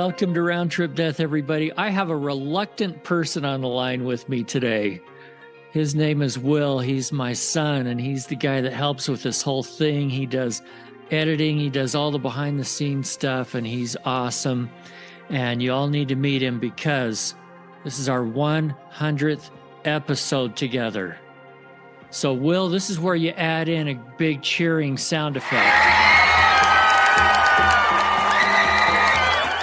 Welcome to Round Trip Death, everybody. I have a reluctant person on the line with me today. His name is Will. He's my son, and he's the guy that helps with this whole thing. He does editing. He does all the behind-the-scenes stuff, and he's awesome. And you all need to meet him because this is our 100th episode together. So, Will, this is where you add in a big cheering sound effect.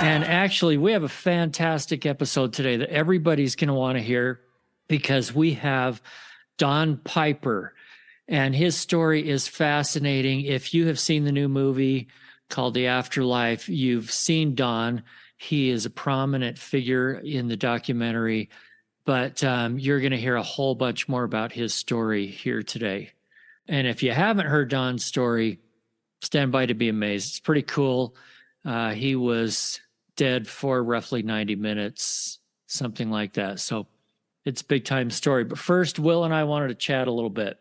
And actually, we have a fantastic episode today that everybody's going to want to hear because we have Don Piper, and his story is fascinating. If you have seen the new movie called The Afterlife, you've seen Don. He is a prominent figure in the documentary, but you're going to hear a whole bunch more about his story here today. And if you haven't heard Don's story, stand by to be amazed. It's pretty cool. He was dead for roughly 90 minutes, something like that. So it's a big time story. But first, Will and I wanted to chat a little bit.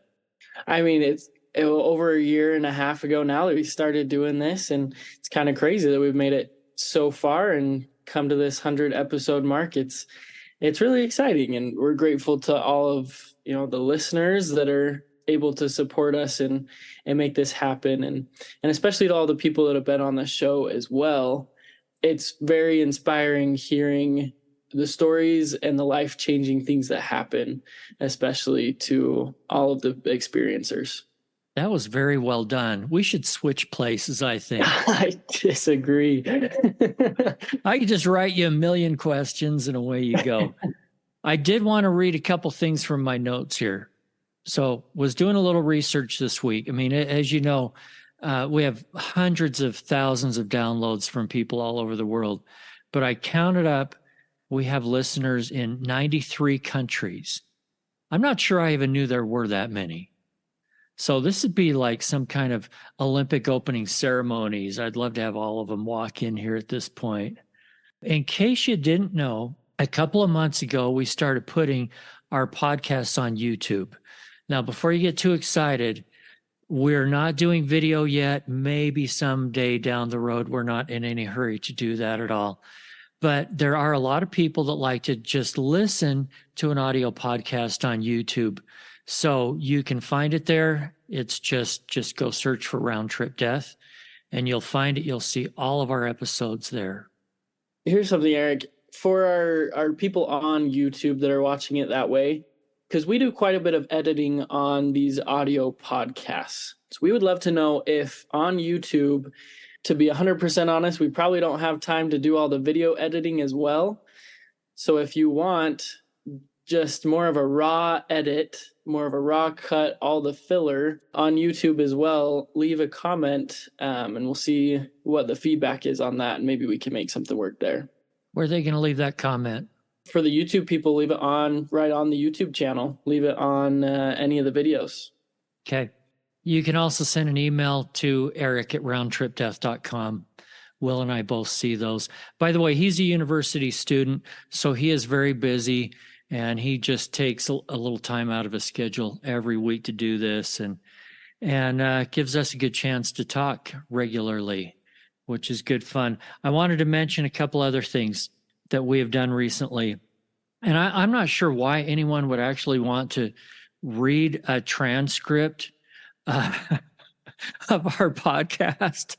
I mean, it's over a year and a half ago now that we started doing this, and it's kind of crazy that we've made it so far and come to this 100 episode mark. It's really exciting, and we're grateful to all of the listeners that are able to support us and make this happen, and especially to all the people that have been on the show as well. It's very inspiring hearing the stories and the life-changing things that happen, especially to all of the experiencers. That was very well done. We should switch places, I think. I disagree. I could just write you a million questions and away you go. I did want to read a couple things from my notes here. So was doing a little research this week. I mean, as you know, we have hundreds of thousands of downloads from people all over the world, but I counted up, we have listeners in 93 countries. I'm not sure I even knew there were that many. So this would be like some kind of Olympic opening ceremonies. I'd love to have all of them walk in here at this point. In case you didn't know, a couple of months ago, we started putting our podcasts on YouTube. Now, before you get too excited, we're not doing video yet. Maybe someday down the road. We're not in any hurry to do that at all. But there are a lot of people that like to just listen to an audio podcast on YouTube. So you can find it there. It's just go search for Round Trip Death and you'll find it. You'll see all of our episodes there. Here's something, Eric, for our people on YouTube that are watching it that way, because we do quite a bit of editing on these audio podcasts. So we would love to know if on YouTube, to be 100% honest, we probably don't have time to do all the video editing as well. So if you want just more of a raw edit, more of a raw cut, all the filler on YouTube as well, leave a comment and we'll see what the feedback is on that. And maybe we can make something work there. Where are they going to leave that comment? For the YouTube people, leave it right on the YouTube channel. Leave it on any of the videos. Okay. You can also send an email to eric@roundtripdeath.com. Will and I both see those. By the way, he's a university student, so he is very busy, and he just takes a little time out of his schedule every week to do this, and gives us a good chance to talk regularly, which is good fun. I wanted to mention a couple other things that we have done recently. And I'm not sure why anyone would actually want to read a transcript of our podcast,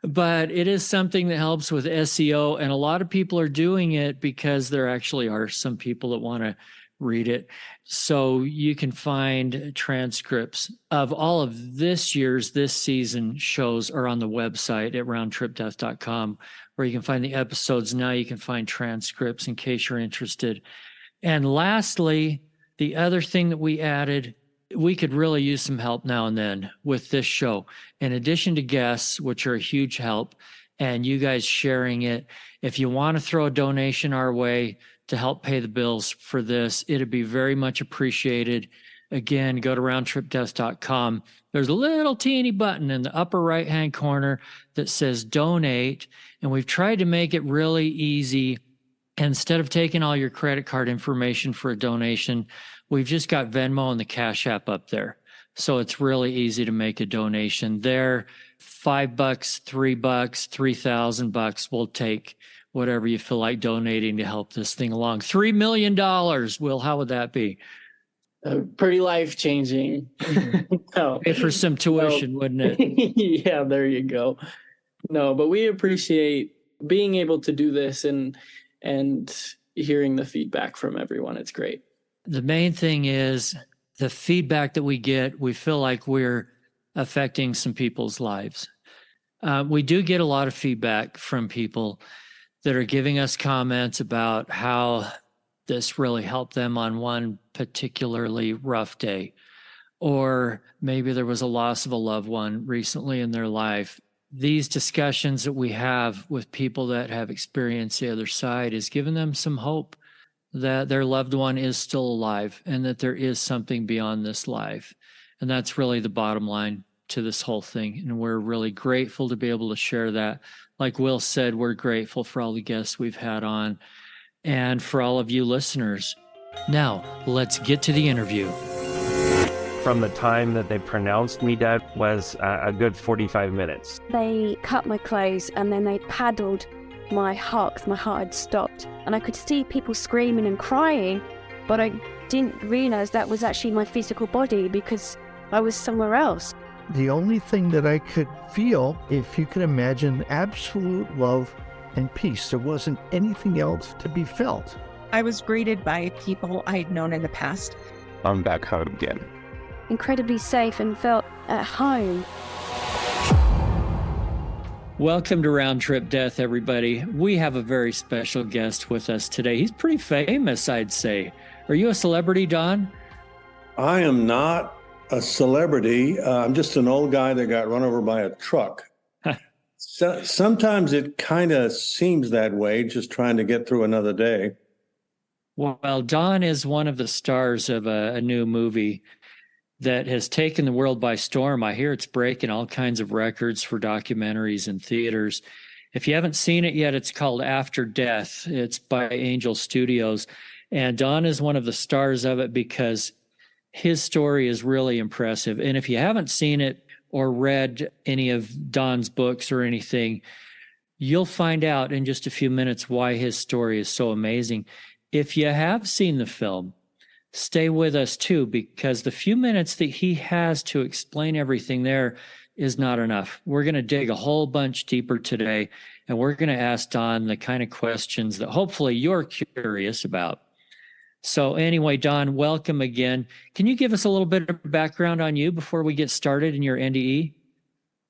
but it is something that helps with SEO. And a lot of people are doing it because there actually are some people that want to read it. So you can find transcripts of all of this season shows are on the website at roundtripdeath.com, where you can find the episodes. Now you can find transcripts in case you're interested. And lastly, the other thing that we added, we could really use some help now and then with this show. In addition to guests, which are a huge help, and you guys sharing it, if you want to throw a donation our way to help pay the bills for this, it'd be very much appreciated. Again, go to roundtripdeath.com. There's a little teeny button in the upper right-hand corner that says donate, and we've tried to make it really easy. Instead of taking all your credit card information for a donation, we've just got Venmo and the Cash App up there. So it's really easy to make a donation there. $5, $3, $3,000 whatever you feel like donating to help this thing along. $3 million. Will, how would that be? Pretty life-changing. No, Pay for some tuition, wouldn't it? Yeah, there you go. No, but we appreciate being able to do this and hearing the feedback from everyone. It's great. The main thing is the feedback that we get, we feel like we're affecting some people's lives. We do get a lot of feedback from people that are giving us comments about how this really helped them on one particularly rough day. Or maybe there was a loss of a loved one recently in their life. These discussions that we have with people that have experienced the other side is giving them some hope that their loved one is still alive and that there is something beyond this life. And that's really the bottom line to this whole thing. And we're really grateful to be able to share that. Like Will said, we're grateful for all the guests we've had on and for all of you listeners. Now, let's get to the interview. From the time that they pronounced me dead was a good 45 minutes. They cut my clothes and then they paddled my heart. My heart had stopped. And I could see people screaming and crying, but I didn't realize that was actually my physical body because I was somewhere else. The only thing that I could feel, if you could imagine, absolute love and peace. There wasn't anything else to be felt. I was greeted by people I had known in the past. I'm back home again. Incredibly safe and felt at home. Welcome to Round Trip Death, everybody. We have a very special guest with us today. He's pretty famous, I'd say. Are you a celebrity, Don? I am not a celebrity. I'm just an old guy that got run over by a truck. So, sometimes it kind of seems that way, just trying to get through another day. Well, Don is one of the stars of a new movie that has taken the world by storm. I hear it's breaking all kinds of records for documentaries and theaters. If you haven't seen it yet, it's called After Death. It's by Angel Studios. And Don is one of the stars of it because his story is really impressive. And if you haven't seen it or read any of Don's books or anything, you'll find out in just a few minutes why his story is so amazing. If you have seen the film, stay with us too, because the few minutes that he has to explain everything there is not enough. We're going to dig a whole bunch deeper today, and we're going to ask Don the kind of questions that hopefully you're curious about. So anyway, Don, welcome again. Can you give us a little bit of background on you before we get started in your NDE?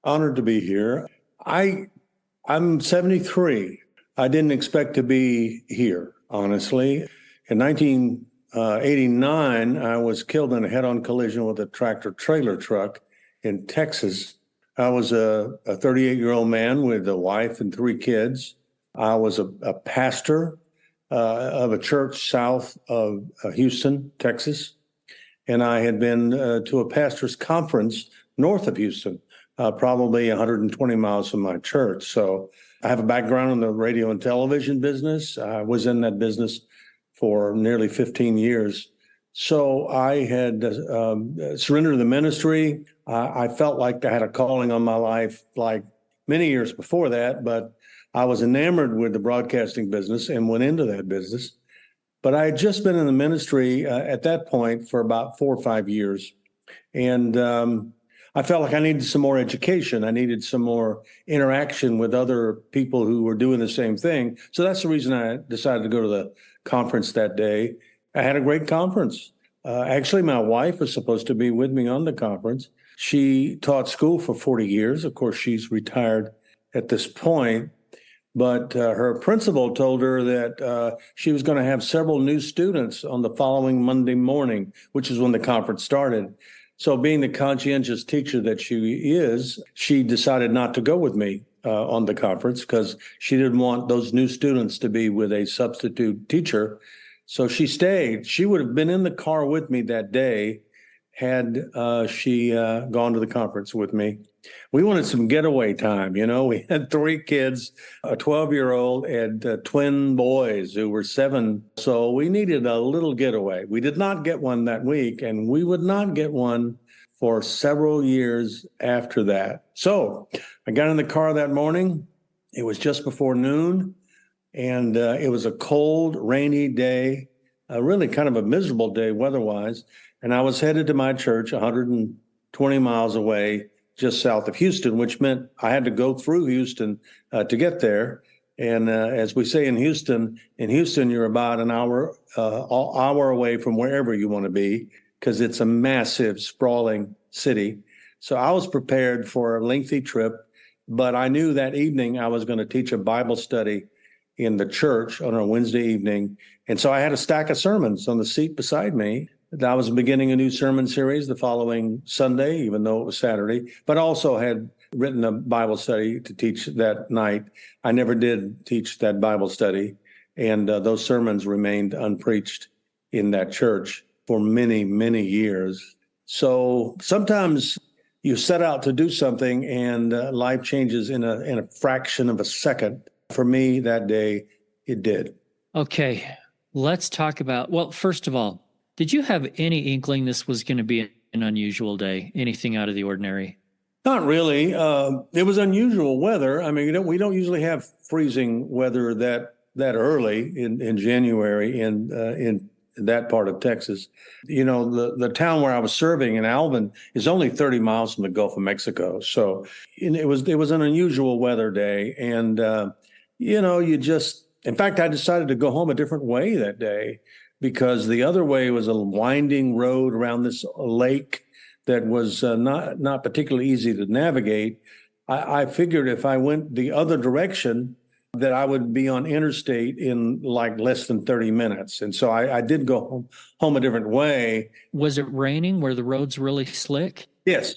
Honored to be here. I'm 73. I didn't expect to be here, honestly. In 1989, I was killed in a head-on collision with a tractor-trailer truck in Texas. I was a 38-year-old man with a wife and 3 kids. I was a pastor of a church south of Houston, Texas. And I had been to a pastor's conference north of Houston, probably 120 miles from my church. So I have a background in the radio and television business. I was in that business for nearly 15 years. So I had surrendered the ministry. I felt like I had a calling on my life like many years before that, but I was enamored with the broadcasting business and went into that business. But I had just been in the ministry at that point for about 4 or 5 years. And I felt like I needed some more education. I needed some more interaction with other people who were doing the same thing. So that's the reason I decided to go to the conference that day. I had a great conference. Actually, my wife was supposed to be with me on the conference. She taught school for 40 years. Of course, she's retired at this point. But her principal told her that she was going to have several new students on the following Monday morning, which is when the conference started. So being the conscientious teacher that she is, she decided not to go with me on the conference because she didn't want those new students to be with a substitute teacher. So she stayed. She would have been in the car with me that day had she gone to the conference with me. We wanted some getaway time. You know, we had 3 kids, a 12-year-old and twin boys who were 7. So we needed a little getaway. We did not get one that week, and we would not get one for several years after that. So I got in the car that morning. It was just before noon. And it was a cold, rainy day, really kind of a miserable day weather-wise. And I was headed to my church 120 miles away, just south of Houston, which meant I had to go through Houston to get there. And as we say in Houston, you're about an hour away from wherever you want to be, because it's a massive, sprawling city. So I was prepared for a lengthy trip, but I knew that evening I was going to teach a Bible study in the church on a Wednesday evening. And so I had a stack of sermons on the seat beside me. I was beginning a new sermon series the following Sunday, even though it was Saturday, but also had written a Bible study to teach that night. I never did teach that Bible study, and those sermons remained unpreached in that church for many, many years. So sometimes you set out to do something and life changes in a fraction of a second. For me, that day, it did. Okay, let's talk about, well, first of all, did you have any inkling this was going to be an unusual day, anything out of the ordinary? Not really. It was unusual weather. I mean, we don't usually have freezing weather that early in January in that part of Texas. You know, the town where I was serving in Alvin is only 30 miles from the Gulf of Mexico. So it was an unusual weather day. And, in fact, I decided to go home a different way that day, because the other way was a winding road around this lake that was not particularly easy to navigate. I figured if I went the other direction, that I would be on interstate in like less than 30 minutes. And so I did go home a different way. Was it raining? Were the roads really slick? Yes.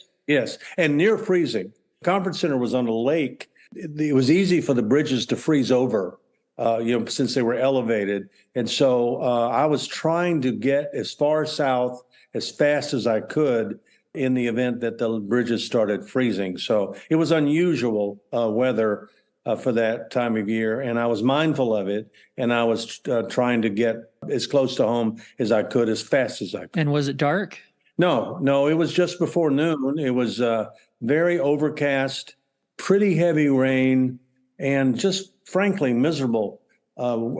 And near freezing. The conference center was on a lake. It was easy for the bridges to freeze over, since they were elevated. And so I was trying to get as far south as fast as I could in the event that the bridges started freezing. So it was unusual weather for that time of year, and I was mindful of it, and I was trying to get as close to home as I could, as fast as I could. And was it dark? No, it was just before noon. It was very overcast, pretty heavy rain, and just frankly miserable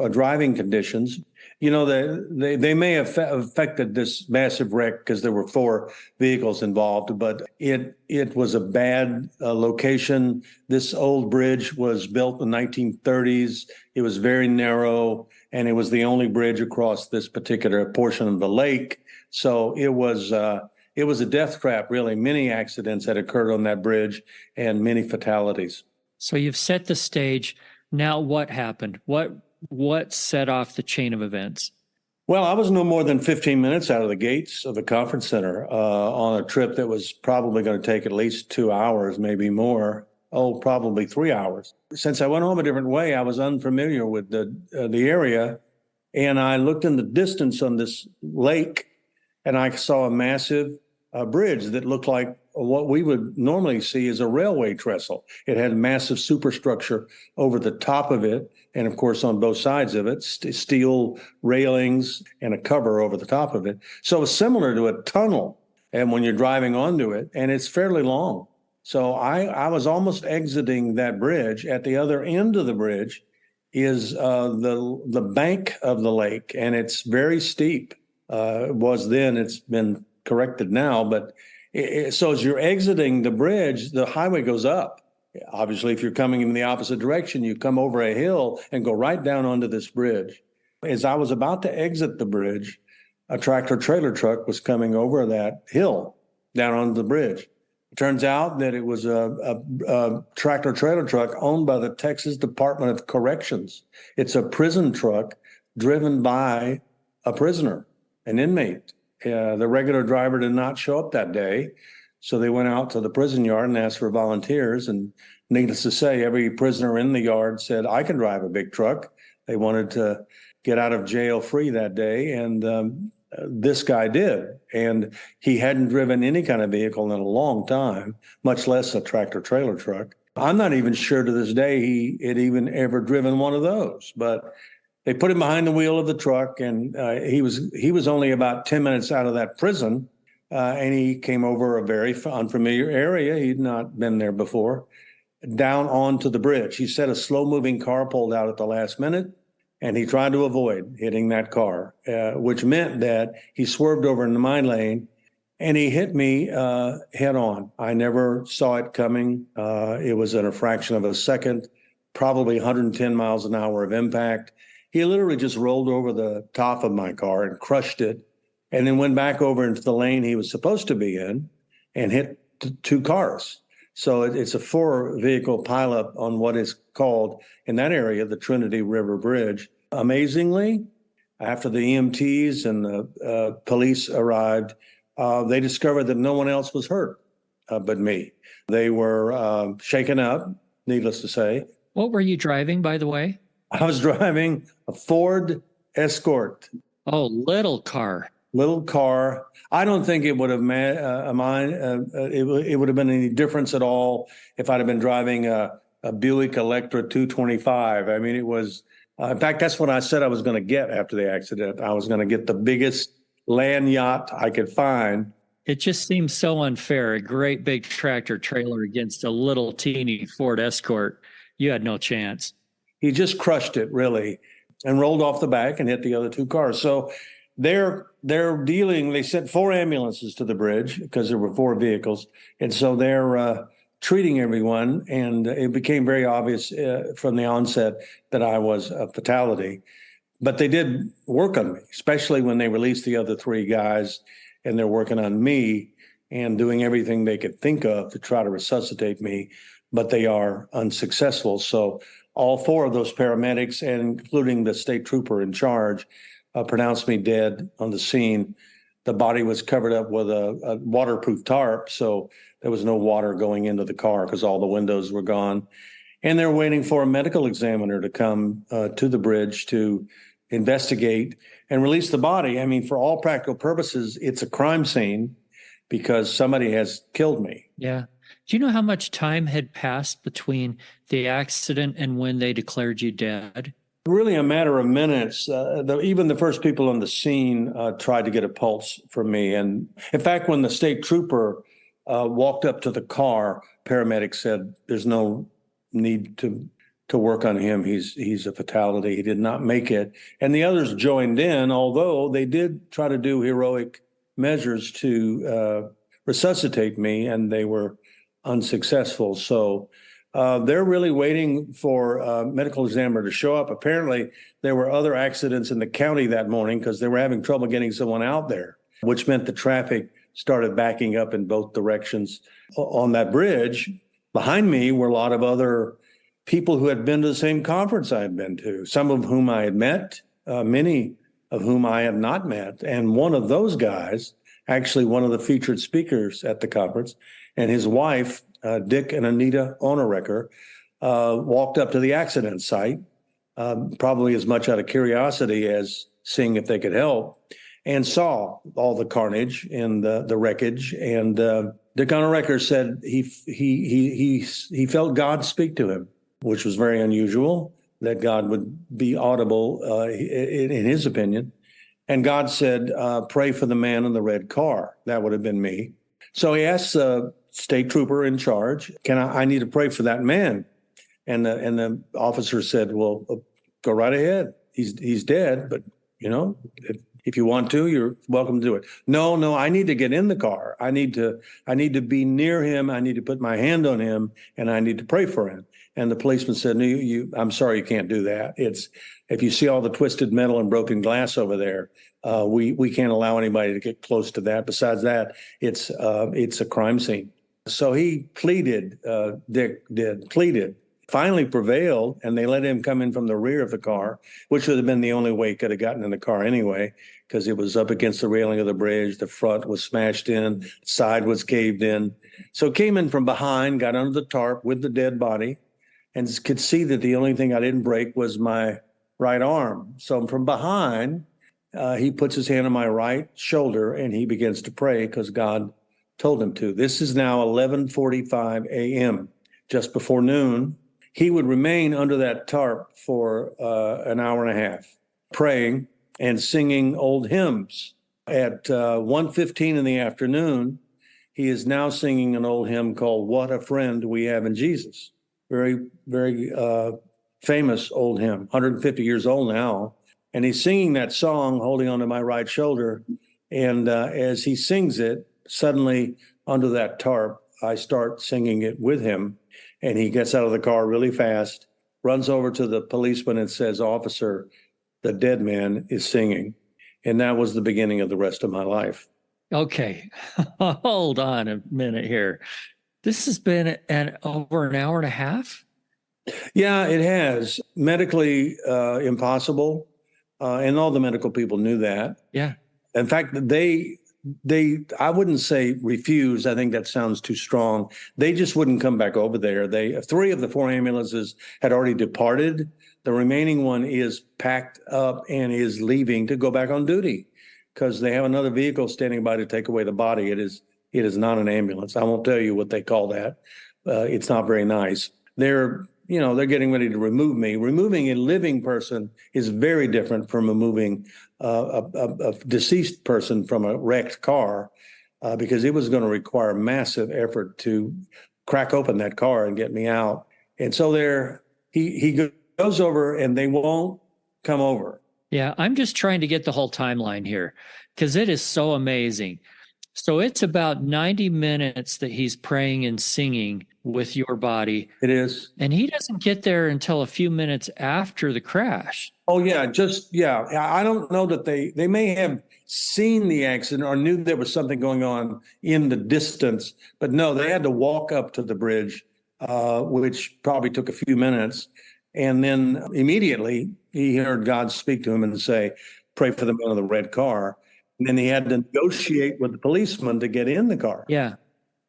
driving conditions. You know, they may have affected this massive wreck because there were 4 vehicles involved, but it was a bad location. This old bridge was built in the 1930s. It was very narrow, and it was the only bridge across this particular portion of the lake. So it was a death trap, really. Many accidents had occurred on that bridge and many fatalities. So you've set the stage. Now what happened? What set off the chain of events? Well, I was no more than 15 minutes out of the gates of the conference center on a trip that was probably going to take at least 2 hours, maybe more. Probably 3 hours. Since I went home a different way, I was unfamiliar with the area, and I looked in the distance on this lake, and I saw a massive bridge that looked like what we would normally see as a railway trestle. It had massive superstructure over the top of it, and of course on both sides of it, steel railings and a cover over the top of it. So it's similar to a tunnel, and when you're driving onto it, and it's fairly long. So I was almost exiting that bridge. At the other end of the bridge is the bank of the lake, and it's very steep. It was then, it's been corrected now, but so as you're exiting the bridge, the highway goes up. Obviously, if you're coming in the opposite direction, you come over a hill and go right down onto this bridge. As I was about to exit the bridge, a tractor trailer truck was coming over that hill down onto the bridge. It turns out that it was a tractor trailer truck owned by the Texas Department of Corrections. It's a prison truck driven by a prisoner, an inmate. The regular driver did not show up that day, so they went out to the prison yard and asked for volunteers. And needless to say, every prisoner in the yard said, "I can drive a big truck." They wanted to get out of jail free that day, and this guy did. And he hadn't driven any kind of vehicle in a long time, much less a tractor trailer truck. I'm not even sure to this day he had even ever driven one of those, but they put him behind the wheel of the truck, and he was only about 10 minutes out of that prison, and he came over a very unfamiliar area. He'd not been there before, down onto the bridge. He said a slow-moving car pulled out at the last minute, and he tried to avoid hitting that car, which meant that he swerved over into my lane, and he hit me head on. I never saw it coming. It was in a fraction of a second, probably 110 miles an hour of impact. He literally just rolled over the top of my car and crushed it, and then went back over into the lane he was supposed to be in and hit two cars. So it's a 4-vehicle pileup on what is called in that area the Trinity River Bridge. Amazingly, after the EMTs and the police arrived, they discovered that no one else was hurt but me. They were shaken up, needless to say. What were you driving, by the way? I was driving a Ford Escort. Oh, little car. Little car. I don't think it would have it would have been any difference at all if I'd have been driving a Buick Electra 225. I mean, it was, in fact, that's what I said I was going to get after the accident. I was going to get the biggest land yacht I could find. It just seems so unfair. A great big tractor trailer against a little teeny Ford Escort. You had no chance. He just crushed it, really, and rolled off the back and hit the other two cars. So they're dealing, they sent 4 ambulances to the bridge because there were 4 vehicles. And so they're treating everyone. And it became very obvious from the onset that I was a fatality. But they did work on me, especially when they released the other 3 guys, and they're working on me and doing everything they could think of to try to resuscitate me, but they are unsuccessful. So all 4 of those paramedics, and including the state trooper in charge, pronounced me dead on the scene. The body was covered up with a waterproof tarp, so there was no water going into the car because all the windows were gone. And they're waiting for a medical examiner to come to the bridge to investigate and release the body. I mean, for all practical purposes, it's a crime scene because somebody has killed me. Yeah. Do you know how much time had passed between the accident and when they declared you dead? Really a matter of minutes. Even the first people on the scene tried to get a pulse from me. And in fact, when the state trooper walked up to the car, paramedics said, there's no need to work on him. He's a fatality. He did not make it. And the others joined in, although they did try to do heroic measures to resuscitate me, and they were unsuccessful. So they're really waiting for a medical examiner to show up. Apparently, there were other accidents in the county that morning because they were having trouble getting someone out there, which meant the traffic started backing up in both directions on that bridge. Behind me were a lot of other people who had been to the same conference I had been to, some of whom I had met, many of whom I had not met. And one of those guys, actually one of the featured speakers at the conference, and his wife, Dick and Anita Onorecker, walked up to the accident site, probably as much out of curiosity as seeing if they could help, and saw all the carnage and the wreckage. And Dick Onorecker said he felt God speak to him, which was very unusual, that God would be audible in his opinion. And God said, pray for the man in the red car. That would have been me. So he asked the state trooper in charge, I need to pray for that man. And the officer said, well, go right ahead. He's dead, but if you want to, you're welcome to do it. No, I need to get in the car. I need to be near him. I need to put my hand on him, and I need to pray for him. And the policeman said, no, I'm sorry, you can't do that. If you see all the twisted metal and broken glass over there, we can't allow anybody to get close to that. Besides that, it's a crime scene. So he pleaded, Dick pleaded, finally prevailed, and they let him come in from the rear of the car, which would have been the only way he could have gotten in the car anyway, because it was up against the railing of the bridge. The front was smashed in, the side was caved in. So came in from behind, got under the tarp with the dead body, and could see that the only thing I didn't break was my right arm. So from behind, he puts his hand on my right shoulder, and he begins to pray because God told him to. This is now 11:45 a.m., just before noon. He would remain under that tarp for an hour and a half, praying and singing old hymns. At 1:15 in the afternoon, he is now singing an old hymn called "What a Friend We Have in Jesus." very famous old hymn, 150 years old now. And he's singing that song, holding onto my right shoulder. And as he sings it, suddenly under that tarp, I start singing it with him. And he gets out of the car really fast, runs over to the policeman and says, "Officer, the dead man is singing." And that was the beginning of the rest of my life. Okay, hold on a minute here. This has been over an hour and a half? Yeah, it has. Medically impossible. And all the medical people knew that. Yeah. In fact, I wouldn't say refuse. I think that sounds too strong. They just wouldn't come back over there. 3 of the 4 ambulances had already departed. The remaining one is packed up and is leaving to go back on duty because they have another vehicle standing by to take away the body. It is not an ambulance. I won't tell you what they call that. It's not very nice. They're getting ready to remove me. Removing a living person is very different from removing a deceased person from a wrecked car because it was going to require massive effort to crack open that car and get me out. And so he goes over and they won't come over. Yeah, I'm just trying to get the whole timeline here because it is so amazing. So it's about 90 minutes that he's praying and singing with your body. It is. And he doesn't get there until a few minutes after the crash. Oh, yeah. I don't know that they may have seen the accident or knew there was something going on in the distance. But no, they had to walk up to the bridge, which probably took a few minutes. And then immediately he heard God speak to him and say, "Pray for the man in the red car." And then he had to negotiate with the policeman to get in the car. Yeah.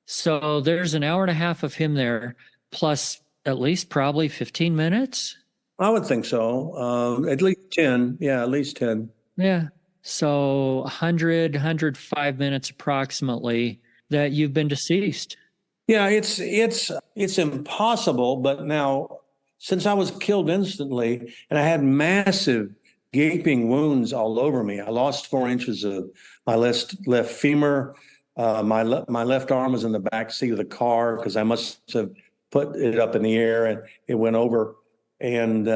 So there's an hour and a half of him there, plus at least probably 15 minutes. I would think so. At least 10. Yeah, at least 10. Yeah. So 105 minutes approximately that you've been deceased. Yeah, it's impossible. But now, since I was killed instantly and I had massive gaping wounds all over me. I lost 4 inches of my left femur. My left arm was in the back seat of the car because I must have put it up in the air and it went over and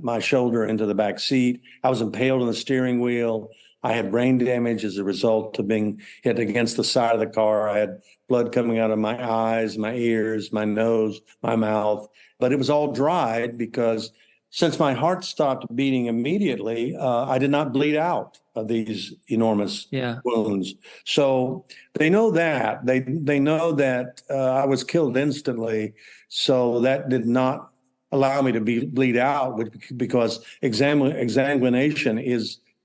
my shoulder into the back seat. I was impaled on the steering wheel. I had brain damage as a result of being hit against the side of the car. I had blood coming out of my eyes, my ears, my nose, my mouth. But it was all dried because since my heart stopped beating immediately, I did not bleed out of these enormous wounds. So they know that. They know that I was killed instantly. So that did not allow me to bleed out because exsanguination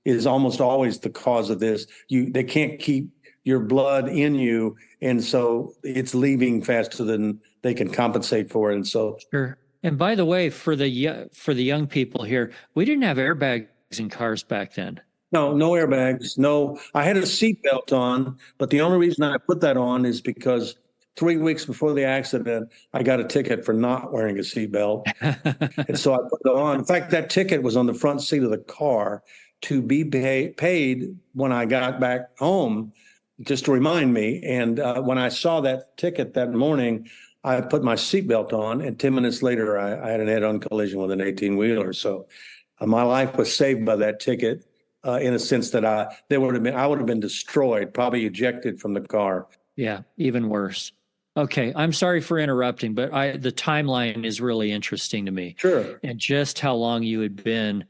is almost always the cause of this. They can't keep your blood in you, and so it's leaving faster than they can compensate for it. And so Sure. And by the way, for the young people here, we didn't have airbags in cars back then. No airbags. No, I had a seatbelt on, but the only reason I put that on is because 3 weeks before the accident, I got a ticket for not wearing a seatbelt. And so I put it on. In fact, that ticket was on the front seat of the car to be paid when I got back home, just to remind me. And when I saw that ticket that morning, I put my seatbelt on, and 10 minutes later, I had an head-on collision with an 18-wheeler. So my life was saved by that ticket in a sense that I would have been destroyed, probably ejected from the car. Yeah, even worse. Okay, I'm sorry for interrupting, but the timeline is really interesting to me. Sure. And just how long you had been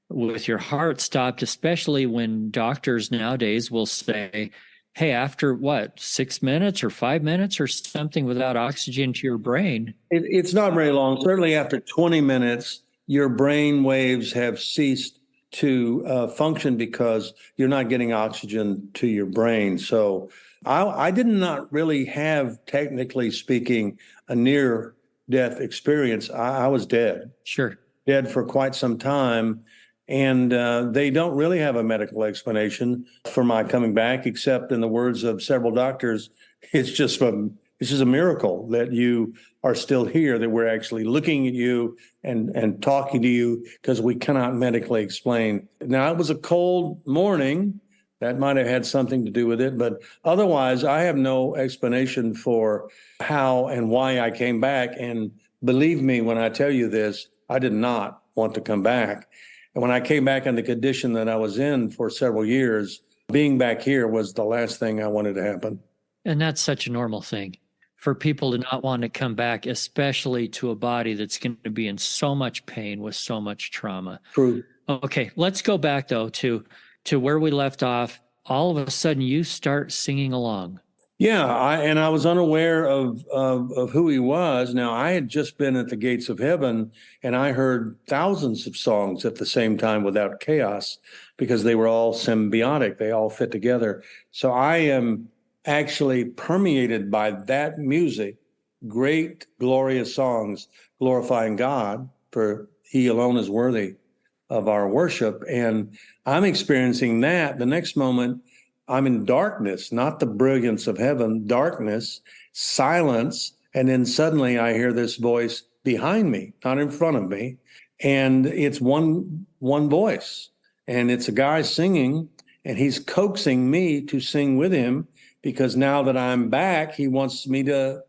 with your heart stopped, especially when doctors nowadays will say, hey, after 6 minutes or 5 minutes or something without oxygen to your brain. It's not very long. Certainly after 20 minutes, your brain waves have ceased to function because you're not getting oxygen to your brain. So I did not really have, technically speaking, a near-death experience. I was dead. Sure. Dead for quite some time. And they don't really have a medical explanation for my coming back, except in the words of several doctors, it's just a miracle that you are still here, that we're actually looking at you and talking to you because we cannot medically explain. Now, it was a cold morning. That might have had something to do with it. But otherwise, I have no explanation for how and why I came back. And believe me when I tell you this, I did not want to come back. And when I came back in the condition that I was in for several years, being back here was the last thing I wanted to happen. And that's such a normal thing for people to not want to come back, especially to a body that's going to be in so much pain with so much trauma. True. Okay, let's go back though to where we left off. All of a sudden, you start singing along. Yeah, I was unaware of who he was. Now, I had just been at the gates of heaven, and I heard thousands of songs at the same time without chaos, because they were all symbiotic. They all fit together. So I am actually permeated by that music, great, glorious songs glorifying God, for he alone is worthy of our worship. And I'm experiencing that. The next moment, I'm in darkness, not the brilliance of heaven, darkness, silence. And then suddenly I hear this voice behind me, not in front of me. And it's one voice. And it's a guy singing, and he's coaxing me to sing with him, because now that I'm back, he wants me to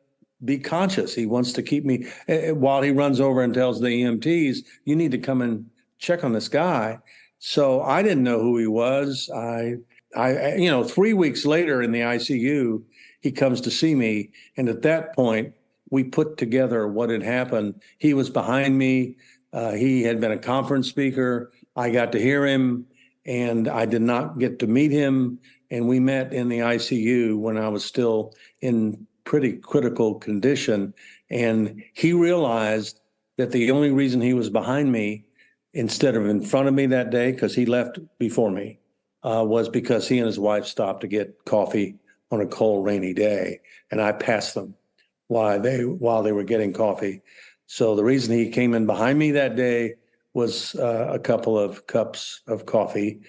be conscious. He wants to keep me, while he runs over and tells the EMTs, you need to come and check on this guy. So I didn't know who he was. I 3 weeks later in the ICU, he comes to see me. And at that point, we put together what had happened. He was behind me. He had been a conference speaker. I got to hear him, and I did not get to meet him. And we met in the ICU when I was still in pretty critical condition. And he realized that the only reason he was behind me instead of in front of me that day, because he left before me, was because he and his wife stopped to get coffee on a cold, rainy day, and I passed them while they were getting coffee. So the reason he came in behind me that day was a couple of cups of coffee.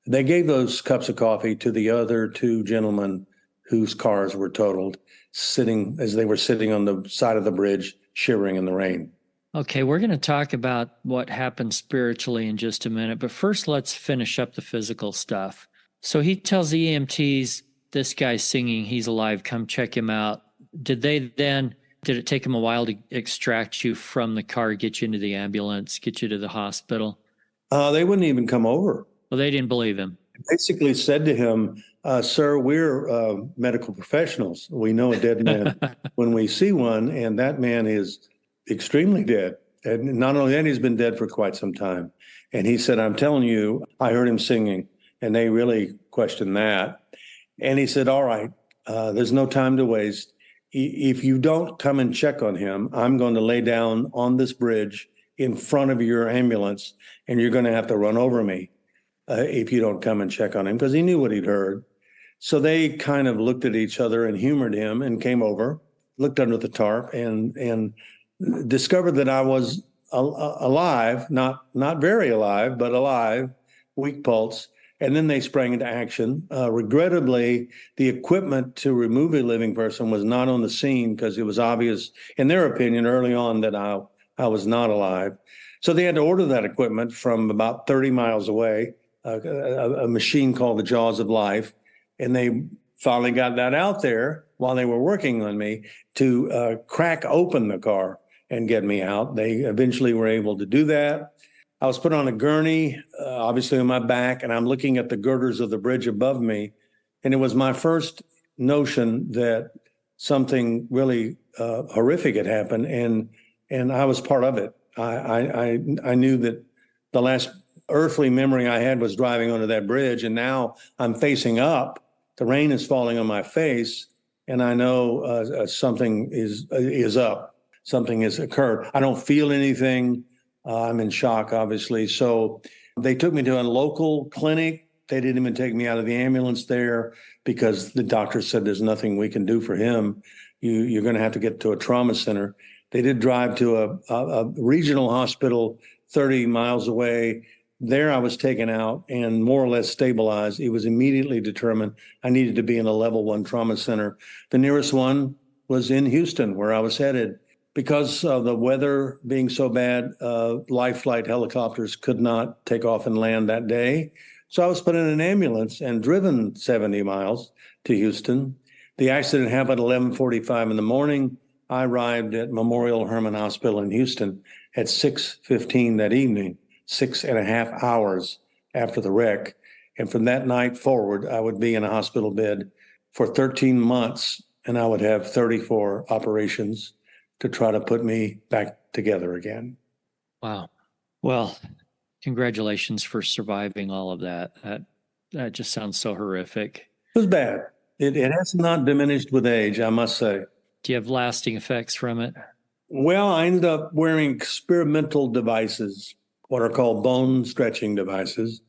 They gave those cups of coffee to the other two gentlemen whose cars were totaled, as they were sitting on the side of the bridge, shivering in the rain. Okay, we're going to talk about what happened spiritually in just a minute, but first let's finish up the physical stuff. So he tells the EMTs, this guy's singing, he's alive, come check him out. Did it take him a while to extract you from the car, get you into the ambulance, get you to the hospital? They wouldn't even come over. Well, they didn't believe him. Basically said to him, sir, we're medical professionals. We know a dead man when we see one, and that man is extremely dead. And not only that, he's been dead for quite some time. And he said, I'm telling you, I heard him singing. And they really questioned that. And he said, all right, there's no time to waste. If you don't come and check on him, I'm going to lay down on this bridge in front of your ambulance, and you're going to have to run over me if you don't come and check on him, because he knew what he'd heard. So they kind of looked at each other and humored him and came over, looked under the tarp, and discovered that I was alive, not very alive, but alive, weak pulse. And then they sprang into action. Regrettably, the equipment to remove a living person was not on the scene, because it was obvious, in their opinion, early on that I was not alive. So they had to order that equipment from about 30 miles away, a machine called the Jaws of Life. And they finally got that out there while they were working on me to crack open the car and get me out. They eventually were able to do that. I was put on a gurney, obviously on my back, and I'm looking at the girders of the bridge above me. And it was my first notion that something really horrific had happened, and I was part of it. I knew that the last earthly memory I had was driving onto that bridge, and now I'm facing up. The rain is falling on my face, and I know something is up. Something has occurred. I don't feel anything. I'm in shock, obviously. So they took me to a local clinic. They didn't even take me out of the ambulance there, because the doctor said there's nothing we can do for him. You're going to have to get to a trauma center. They did drive to a regional hospital 30 miles away. There I was taken out and more or less stabilized. It was immediately determined I needed to be in a level 1 trauma center. The nearest one was in Houston, where I was headed. Because of the weather being so bad, life flight helicopters could not take off and land that day. So I was put in an ambulance and driven 70 miles to Houston. The accident happened at 11:45 in the morning. I arrived at Memorial Hermann Hospital in Houston at 6:15 that evening, 6.5 hours after the wreck. And from that night forward, I would be in a hospital bed for 13 months, and I would have 34 operations to try to put me back together again. Wow. Well, congratulations for surviving all of that. That just sounds so horrific. It was bad. It has not diminished with age, I must say. Do you have lasting effects from it? Well, I ended up wearing experimental devices, what are called bone stretching devices.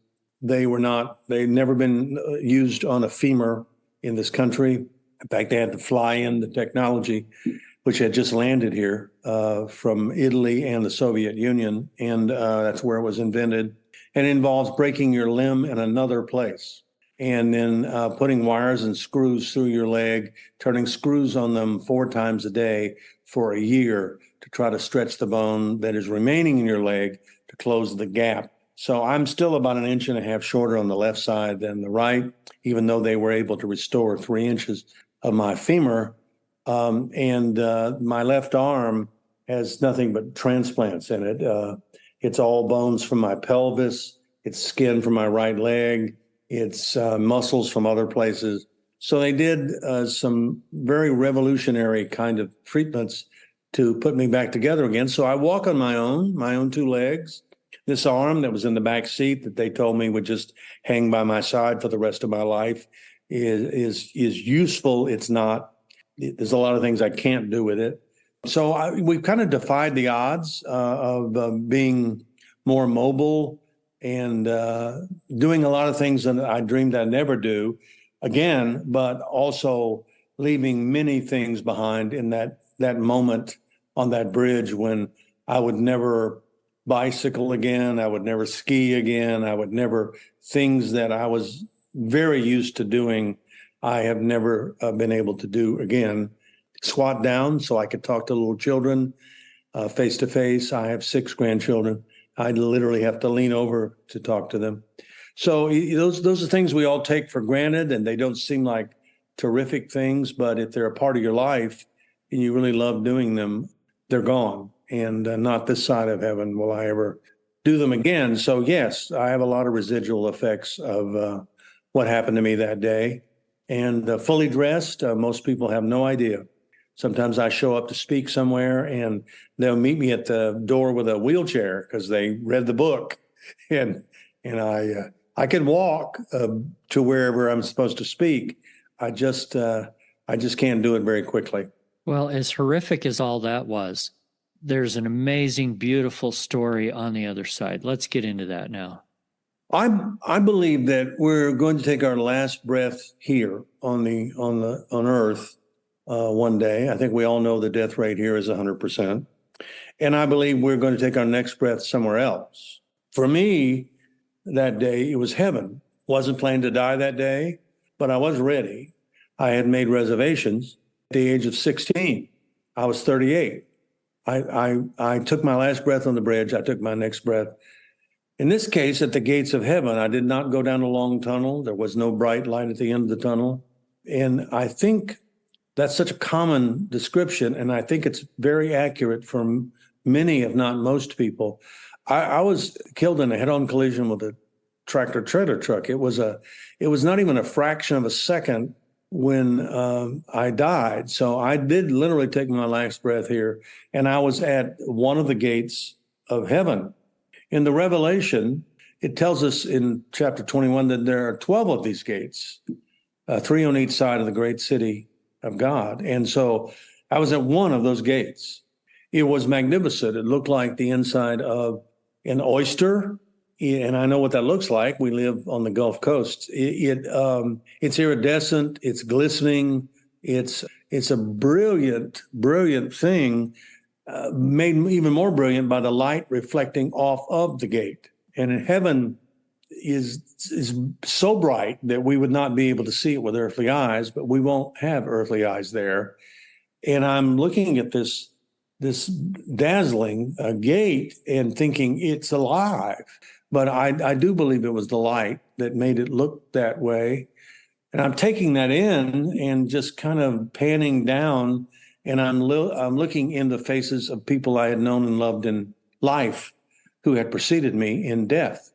They'd never been used on a femur in this country. In fact, they had to fly in the technology, which had just landed here from Italy and the Soviet Union. And that's where it was invented. And it involves breaking your limb in another place and then putting wires and screws through your leg, turning screws on them 4 times a day for a year to try to stretch the bone that is remaining in your leg to close the gap. So I'm still about 1.5 inches shorter on the left side than the right, even though they were able to restore 3 inches of my femur. And my left arm has nothing but transplants in it. It's all bones from my pelvis. It's skin from my right leg. It's muscles from other places. So they did some very revolutionary kind of treatments to put me back together again. So I walk on my own 2 legs. This arm that was in the back seat that they told me would just hang by my side for the rest of my life is useful. It's not. There's a lot of things I can't do with it. So we've kind of defied the odds of being more mobile and doing a lot of things that I dreamed I'd never do again, but also leaving many things behind in that moment on that bridge when I would never bicycle again, I would never ski again, I would never, things that I was very used to doing, I have never been able to do again. Squat down so I could talk to little children face to face. I have 6 grandchildren. I literally have to lean over to talk to them. So those are things we all take for granted, and they don't seem like terrific things, but if they're a part of your life and you really love doing them, they're gone. And not this side of heaven will I ever do them again. So yes, I have a lot of residual effects of what happened to me that day. And fully dressed, most people have no idea. Sometimes I show up to speak somewhere and they'll meet me at the door with a wheelchair because they read the book. And I can walk to wherever I'm supposed to speak. I just can't do it very quickly. Well, as horrific as all that was, there's an amazing, beautiful story on the other side. Let's get into that now. I believe that we're going to take our last breath here on Earth one day. I think we all know the death rate here is 100%. And I believe we're going to take our next breath somewhere else. For me, that day, it was heaven. Wasn't planning to die that day, but I was ready. I had made reservations at the age of 16. I was 38. I took my last breath on the bridge. I took my next breath. In this case, at the gates of heaven, I did not go down a long tunnel. There was no bright light at the end of the tunnel. And I think that's such a common description, and I think it's very accurate for many, if not most people. I was killed in a head-on collision with a tractor-trailer truck. It was not even a fraction of a second when I died. So I did literally take my last breath here, and I was at one of the gates of heaven. In the Revelation, it tells us in chapter 21 that there are 12 of these gates, 3 on each side of the great city of God. And so I was at one of those gates. It was magnificent. It looked like the inside of an oyster, and I know what that looks like. We live on the Gulf Coast. It's iridescent. It's glistening. It's a brilliant, brilliant thing, made even more brilliant by the light reflecting off of the gate. And in heaven is so bright that we would not be able to see it with earthly eyes, but we won't have earthly eyes there. And I'm looking at this dazzling gate and thinking it's alive. But I do believe it was the light that made it look that way. And I'm taking that in and just kind of panning down and I'm looking in the faces of people I had known and loved in life who had preceded me in death.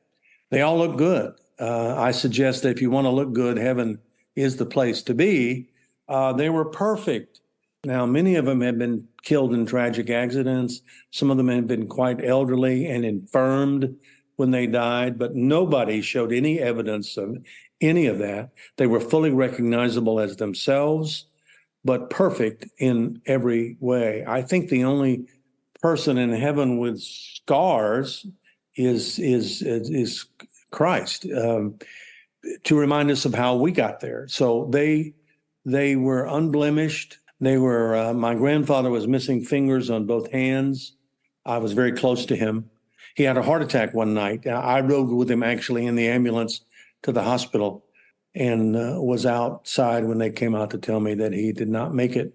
They all look good. I suggest that if you want to look good, heaven is the place to be. They were perfect. Now, many of them had been killed in tragic accidents. Some of them had been quite elderly and infirmed when they died, but nobody showed any evidence of any of that. They were fully recognizable as themselves, but perfect in every way. I think the only person in heaven with scars is Christ, to remind us of how we got there. So they were unblemished. They were. My grandfather was missing fingers on both hands. I was very close to him. He had a heart attack one night. I rode with him actually in the ambulance to the hospital, and was outside when they came out to tell me that he did not make it.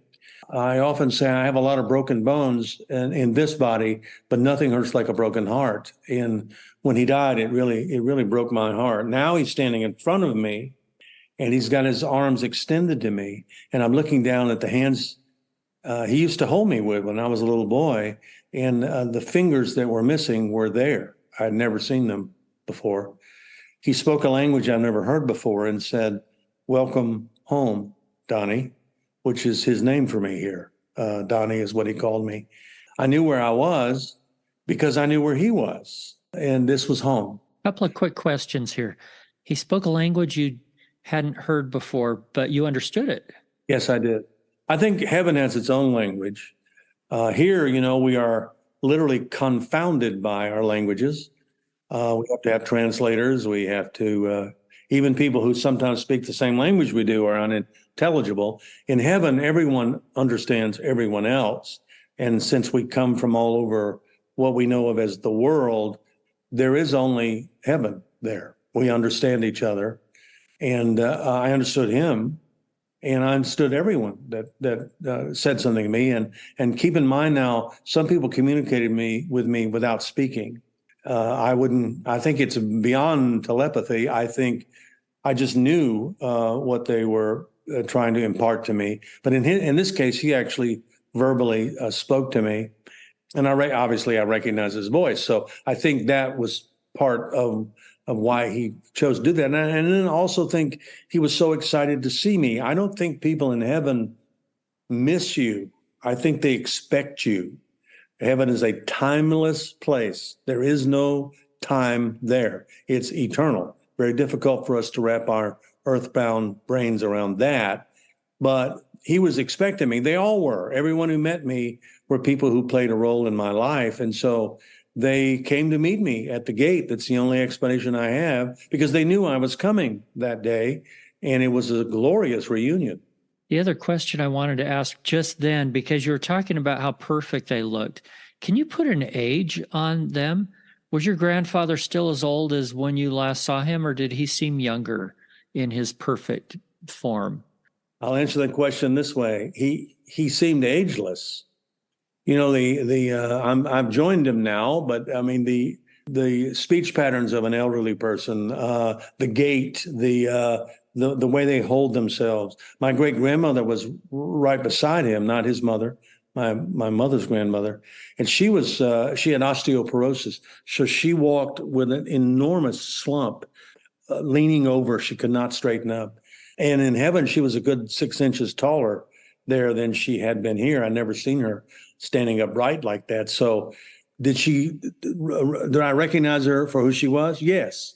I often say I have a lot of broken bones in this body, but nothing hurts like a broken heart. And when he died, it really broke my heart. Now he's standing in front of me, and he's got his arms extended to me, and I'm looking down at the hands he used to hold me with when I was a little boy, and the fingers that were missing were there. I'd never seen them before. He spoke a language I've never heard before and said, "Welcome home, Donnie," which is his name for me here. Donnie is what he called me. I knew where I was because I knew where he was, and this was home. A couple of quick questions here. He spoke a language you hadn't heard before, but you understood it. Yes, I did. I think heaven has its own language. Here, we are literally confounded by our languages. We have to have translators. We have to, even people who sometimes speak the same language we do are unintelligible. In heaven, everyone understands everyone else. And since we come from all over what we know of as the world, there is only heaven there. We understand each other. And I understood him, and I understood everyone that said something to me. And keep in mind now, some people communicated with me without speaking. I think it's beyond telepathy. I think I just knew what they were trying to impart to me. But in this case, he actually verbally spoke to me, and obviously I recognize his voice. So I think that was part of why he chose to do that. And then also think he was so excited to see me. I don't think people in heaven miss you. I think they expect you. Heaven is a timeless place. There is no time there. It's eternal. Very difficult for us to wrap our earthbound brains around that. But he was expecting me. They all were. Everyone who met me were people who played a role in my life. And so they came to meet me at the gate. That's the only explanation I have, because they knew I was coming that day, and it was a glorious reunion. The other question I wanted to ask just then, because you were talking about how perfect they looked, can you put an age on them? Was your grandfather still as old as when you last saw him, or did he seem younger in his perfect form? I'll answer that question this way. He seemed ageless. I've joined him now, but I mean the speech patterns of an elderly person, the gait, the way they hold themselves. My great grandmother was right beside him, not his mother, my mother's grandmother, and she had osteoporosis, so she walked with an enormous slump, leaning over. She could not straighten up, and in heaven she was a good 6 inches taller there than she had been here. I'd never seen her standing upright like that. So did I recognize her for who she was? Yes.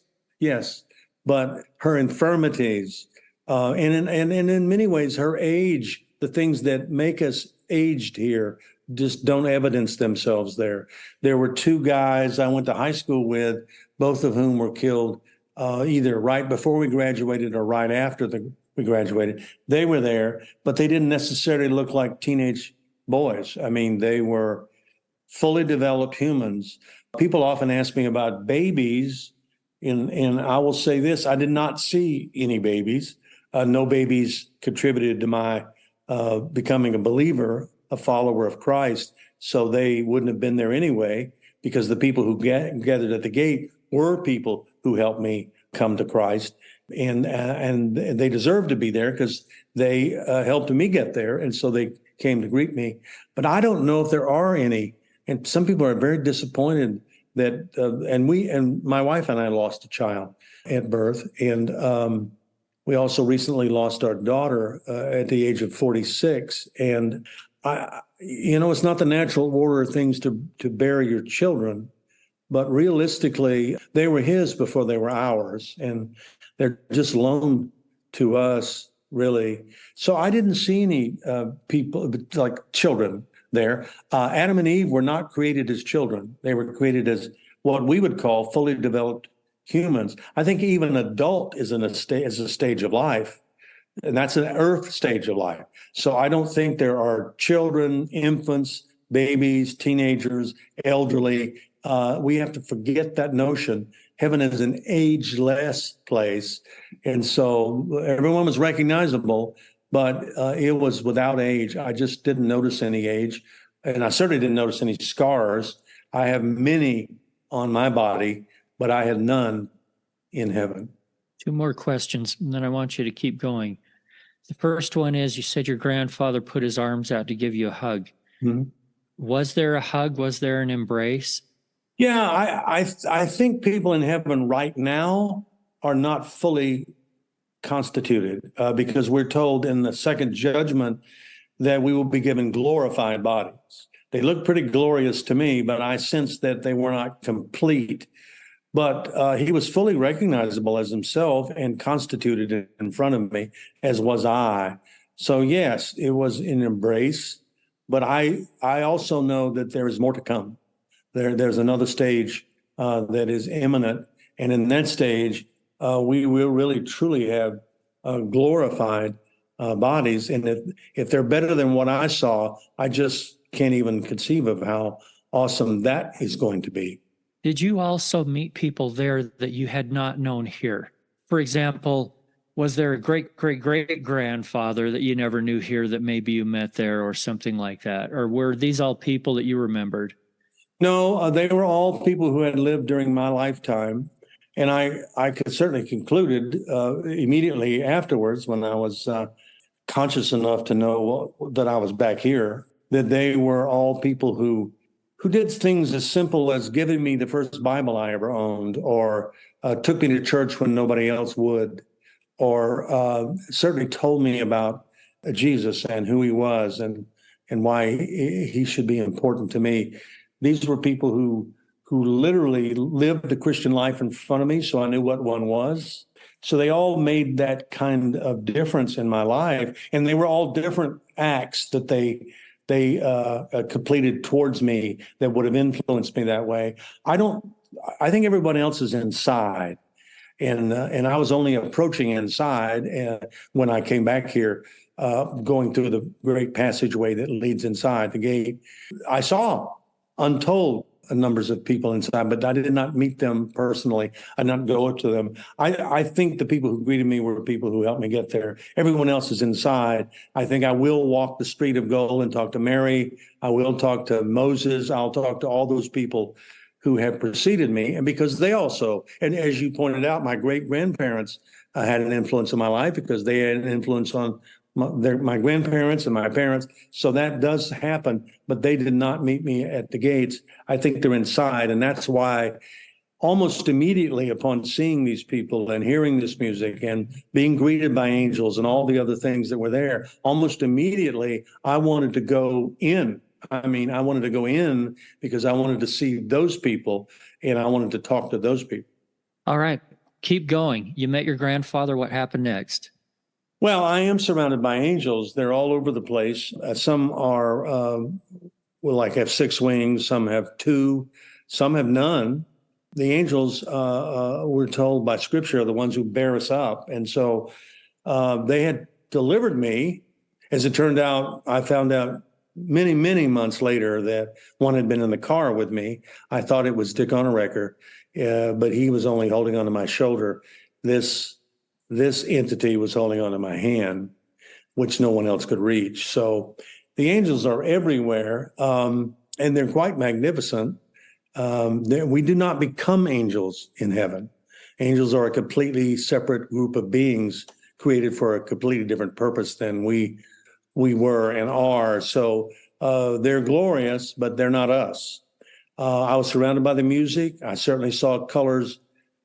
But her infirmities, and in many ways, her age, the things that make us aged here just don't evidence themselves there. There were two guys I went to high school with, both of whom were killed either right before we graduated or right after we graduated. They were there, but they didn't necessarily look like teenage boys. I mean, they were fully developed humans. People often ask me about babies, and I will say this: I did not see any babies. No babies contributed to my becoming a believer, a follower of Christ. So they wouldn't have been there anyway, because the people who gathered at the gate were people who helped me come to Christ, and they deserved to be there because they helped me get there, and so they came to greet me. But I don't know if there are any. And some people are very disappointed that, and my wife and I lost a child at birth. And we also recently lost our daughter at the age of 46. And it's not the natural order of things to bury your children, but realistically, they were his before they were ours. And they're just loaned to us, really. So I didn't see any people, like children there. Adam and Eve were not created as children. They were created as what we would call fully developed humans. I think even adult is a stage of life, and that's an earth stage of life. So I don't think there are children, infants, babies, teenagers, elderly. We have to forget that notion. Heaven is an ageless place. And so everyone was recognizable, but it was without age. I just didn't notice any age. And I certainly didn't notice any scars. I have many on my body, but I had none in heaven. 2 more questions, and then I want you to keep going. The first one is, you said your grandfather put his arms out to give you a hug. Mm-hmm. Was there a hug? Was there an embrace? Yeah, I think people in heaven right now are not fully constituted because we're told in the second judgment that we will be given glorified bodies. They look pretty glorious to me, but I sense that they were not complete. But he was fully recognizable as himself and constituted in front of me, as was I. So yes, it was an embrace, but I also know that there is more to come. There's another stage that is imminent, and in that stage, we will really truly have glorified bodies. And if they're better than what I saw, I just can't even conceive of how awesome that is going to be. Did you also meet people there that you had not known here? For example, was there a great-great-great-grandfather that you never knew here that maybe you met there or something like that? Or were these all people that you remembered? No, they were all people who had lived during my lifetime. And I could certainly concluded immediately afterwards, when I was conscious enough to know that I was back here, that they were all people who did things as simple as giving me the first Bible I ever owned, or took me to church when nobody else would, or certainly told me about Jesus and who he was and why he should be important to me. These were people who literally lived the Christian life in front of me, so I knew what one was. So they all made that kind of difference in my life, and they were all different acts that they completed towards me that would have influenced me that way. I think everybody else is inside, and I was only approaching inside when I came back here, going through the great passageway that leads inside the gate. I saw untold numbers of people inside, but I did not meet them personally. I did not go up to them. I think the people who greeted me were people who helped me get there. Everyone else is inside. I think I will walk the street of gold and talk to Mary. I will talk to Moses. I'll talk to all those people who have preceded me. And because they also, and as you pointed out, my great-grandparents had an influence on my life, because they had an influence on my grandparents and my parents. So that does happen, but they did not meet me at the gates. I think they're inside. And that's why almost immediately upon seeing these people and hearing this music and being greeted by angels and all the other things that were there, almost immediately I wanted to go in. I wanted to go in because I wanted to see those people and I wanted to talk to those people. All right, keep going. You met your grandfather. What happened next? Well, I am surrounded by angels. They're all over the place. Some are, have 6 wings. Some have 2. Some have none. The angels, we're told by Scripture, are the ones who bear us up. And so they had delivered me. As it turned out, I found out many, many months later that one had been in the car with me. I thought it was Dick Onorecker, but he was only holding onto my shoulder. This entity was holding onto my hand, which no one else could reach. So the angels are everywhere, and they're quite magnificent. We do not become angels in heaven. Angels are a completely separate group of beings created for a completely different purpose than we we were and are. So they're glorious, but they're not us. I was surrounded by the music. I certainly saw colors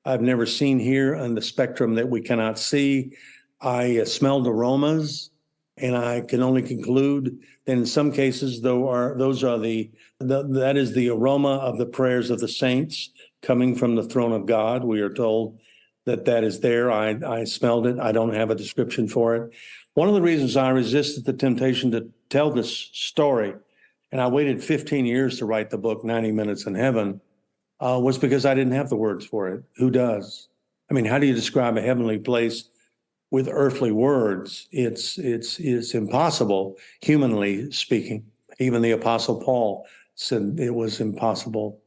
I've never seen here on the spectrum that we cannot see. I smelled aromas, and I can only conclude that in some cases, that is the aroma of the prayers of the saints coming from the throne of God. We are told that is there. I smelled it. I don't have a description for it. One of the reasons I resisted the temptation to tell this story, and I waited 15 years to write the book, 90 Minutes in Heaven, was because I didn't have the words for it. Who does? I mean, how do you describe a heavenly place with earthly words? It's impossible, humanly speaking. Even the Apostle Paul said it was impossible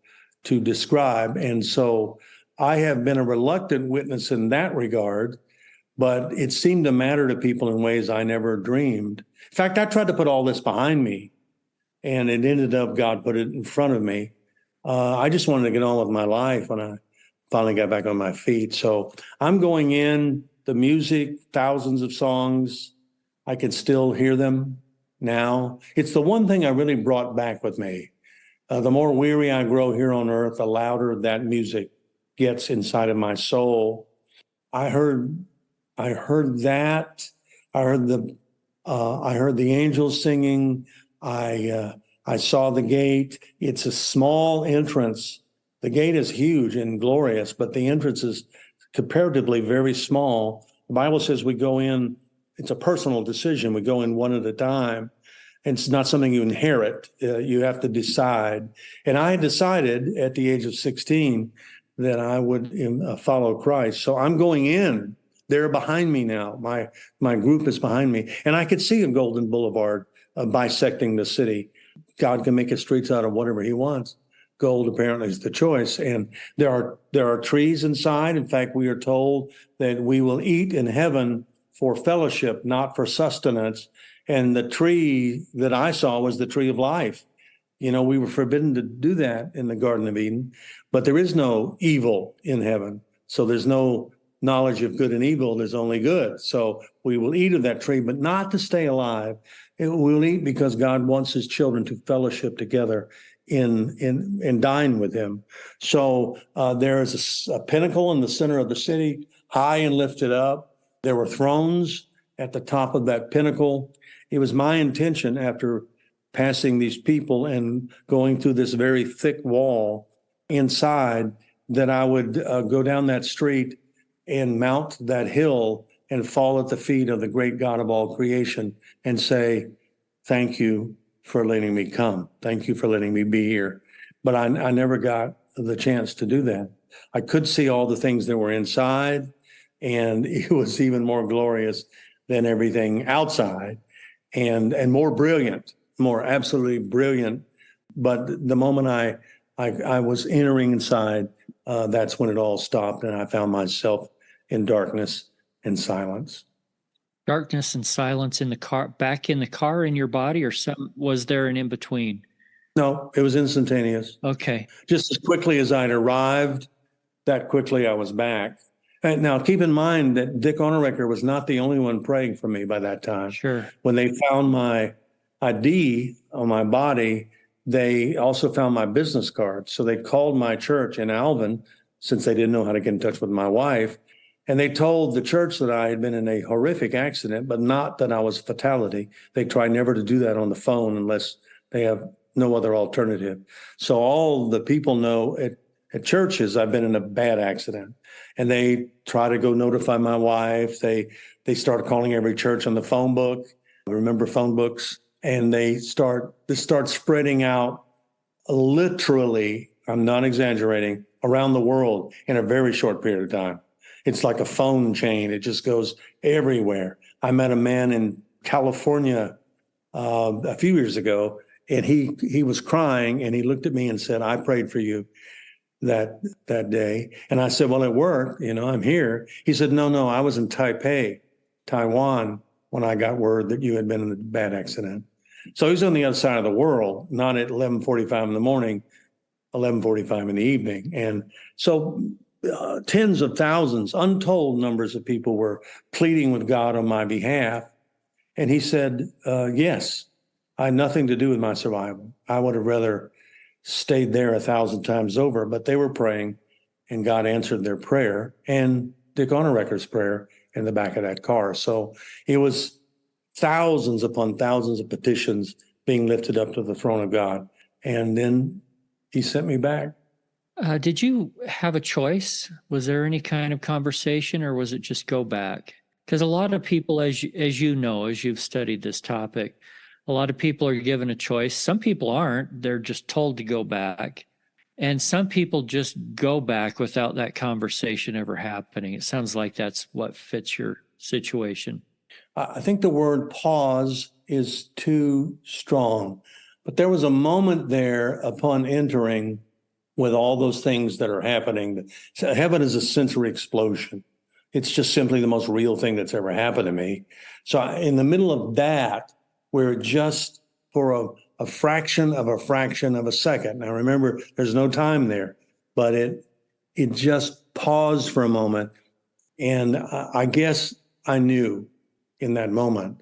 to describe. And so I have been a reluctant witness in that regard, but it seemed to matter to people in ways I never dreamed. In fact, I tried to put all this behind me, and it ended up God put it in front of me. I just wanted to get on with my life when I finally got back on my feet. So I'm going in, the music, thousands of songs, I can still hear them now. It's the one thing I really brought back with me. The more weary I grow here on earth, the louder that music gets inside of my soul. I heard that. I heard the angels singing. I saw the gate. It's a small entrance. The gate is huge and glorious, but the entrance is comparatively very small. The Bible says we go in, it's a personal decision. We go in one at a time. And it's not something you inherit. You have to decide. And I decided at the age of 16 that I would follow Christ. So I'm going in. They're behind me now. My group is behind me. And I could see a Golden Boulevard bisecting the city. God can make his streets out of whatever he wants. Gold apparently is the choice. And there are trees inside. In fact, we are told that we will eat in heaven for fellowship, not for sustenance. And the tree that I saw was the tree of life. You know, we were forbidden to do that in the Garden of Eden, but there is no evil in heaven. So there's no knowledge of good and evil. There's only good. So we will eat of that tree, but not to stay alive. We'll eat because God wants his children to fellowship together and dine with him. So there is a pinnacle in the center of the city, high and lifted up. There were thrones at the top of that pinnacle. It was my intention, after passing these people and going through this very thick wall inside, that I would go down that street and mount that hill and fall at the feet of the great God of all creation and say, thank you for letting me come. Thank you for letting me be here. But I never got the chance to do that. I could see all the things that were inside, and it was even more glorious than everything outside, and more brilliant, more absolutely brilliant. But the moment I was entering inside, that's when it all stopped, and I found myself in darkness and silence. Darkness and silence in the car, back in the car, in your body, or something? Was there an in between? No, it was instantaneous. Okay. Just as quickly as I'd arrived, that quickly I was back. And now keep in mind that Dick Onorecker was not the only one praying for me by that time. Sure. When they found my ID on my body, they also found my business card. So they called my church in Alvin, since they didn't know how to get in touch with my wife. And they told the church that I had been in a horrific accident, but not that I was fatality. They try never to do that on the phone unless they have no other alternative. So all the people know at churches, I've been in a bad accident. And they try to go notify my wife. They start calling every church on the phone book. Remember phone books? And this starts spreading out literally, I'm not exaggerating, around the world in a very short period of time. It's like a phone chain. It just goes everywhere. I met a man in California a few years ago, and he was crying, and he looked at me and said, I prayed for you that day. And I said, well, it worked. You know, I'm here. He said, no, I was in Taipei, Taiwan, when I got word that you had been in a bad accident. So he's on the other side of the world, not at 11:45 in the morning, 11:45 in the evening. And so tens of thousands, untold numbers of people were pleading with God on my behalf. And he said, yes, I had nothing to do with my survival. I would have rather stayed there 1,000 times over, but they were praying, and God answered their prayer and Dick Honorecker's prayer in the back of that car. So it was thousands upon thousands of petitions being lifted up to the throne of God. And then he sent me back. Did you have a choice? Was there any kind of conversation, or was it just go back? Because a lot of people, as you know, as you've studied this topic, a lot of people are given a choice. Some people aren't. They're just told to go back. And some people just go back without that conversation ever happening. It sounds like that's what fits your situation. I think the word pause is too strong. But there was a moment there upon entering with all those things that are happening. Heaven is a sensory explosion. It's just simply the most real thing that's ever happened to me. So in the middle of that, where just for a fraction of a second. Now remember, there's no time there, but it just paused for a moment. And I guess I knew in that moment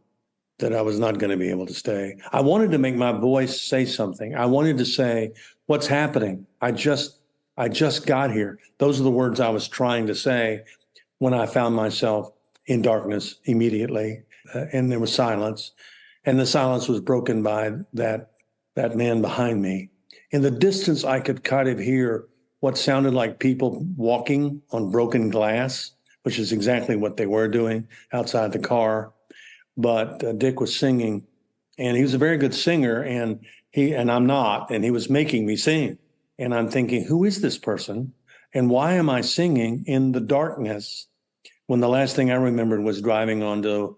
that I was not going to be able to stay. I wanted to make my voice say something. I wanted to say, what's happening? I just got here. Those are the words I was trying to say when I found myself in darkness immediately. And there was silence. And the silence was broken by that man behind me. In the distance, I could kind of hear what sounded like people walking on broken glass, which is exactly what they were doing outside the car. But Dick was singing, and he was a very good singer, and I'm not, and he was making me sing. And I'm thinking, who is this person? And why am I singing in the darkness when the last thing I remembered was driving onto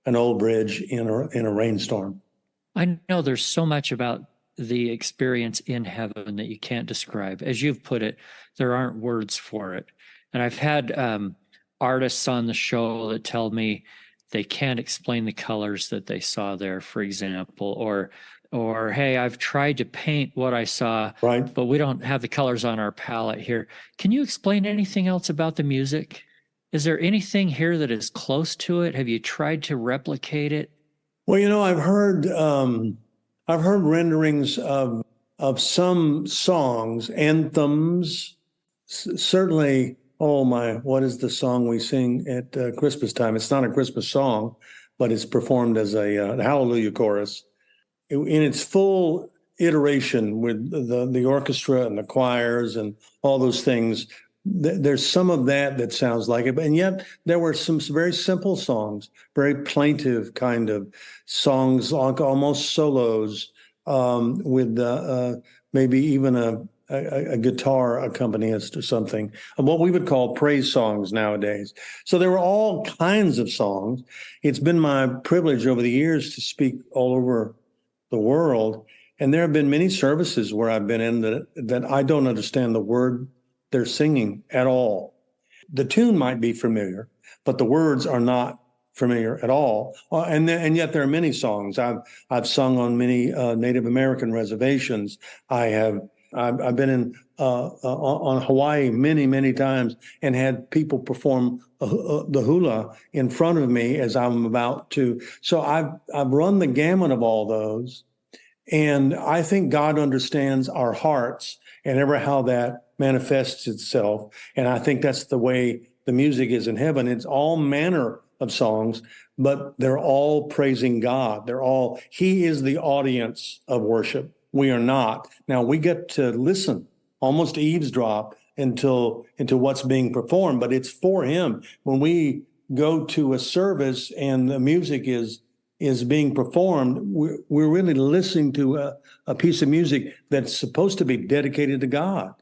an old bridge in a rainstorm? I know there's so much about the experience in heaven that you can't describe. As you've put it, there aren't words for it. And I've had artists on the show that tell me they can't explain the colors that they saw there, for example, or hey, I've tried to paint what I saw, right, but we don't have the colors on our palette here. Can you explain anything else about the music? Is there anything here that is close to it? Have you tried to replicate it? Well, I've heard renderings of some songs, anthems, certainly. Oh my, what is the song we sing at Christmas time? It's not a Christmas song, but it's performed as a Hallelujah chorus. In its full iteration with the orchestra and the choirs and all those things, there's some of that sounds like it. And yet there were some very simple songs, very plaintive kind of songs, almost solos, with maybe even a guitar accompanist or something, and what we would call praise songs nowadays. So there were all kinds of songs. It's been my privilege over the years to speak all over the world, and there have been many services where I've been in that I don't understand the word they're singing at all. The tune might be familiar, but the words are not familiar at all. And yet there are many songs. I've sung on many Native American reservations. I've been on Hawaii many times and had people perform the hula in front of me as I'm about to. So I've run the gamut of all those, and I think God understands our hearts and ever how that manifests itself. And I think that's the way the music is in heaven. It's all manner of songs, but they're all praising God. He is the audience of worship. We are not. Now we get to listen, almost eavesdrop into what's being performed, but it's for him. When we go to a service and the music is being performed, we're really listening to a piece of music that's supposed to be dedicated to God.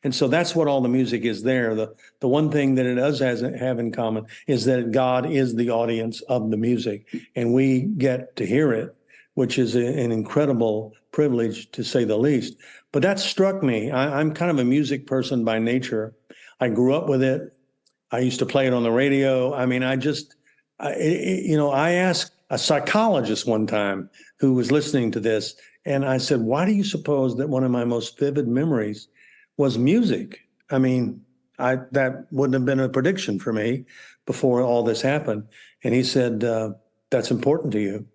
And so that's what all the music is there. The one thing that it does have in common is that God is the audience of the music, and we get to hear it, which is an incredible privilege, to say the least. But that struck me. I'm kind of a music person by nature. I grew up with it. I used to play it on the radio. I mean, I asked a psychologist one time who was listening to this, and I said, why do you suppose that one of my most vivid memories was music? I mean, that wouldn't have been a prediction for me before all this happened. And he said, that's important to you.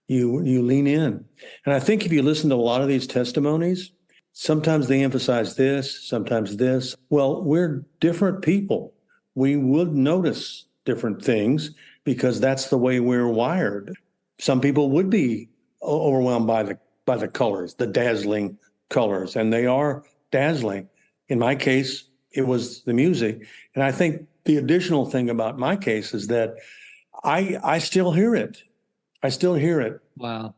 You lean in. And I think if you listen to a lot of these testimonies, sometimes they emphasize this, sometimes this. Well, we're different people. We would notice different things because that's the way we're wired. Some people would be overwhelmed by the colors, the dazzling colors, and they are dazzling. In my case, it was the music. And I think the additional thing about my case is that I still hear it. I still hear it. Wow.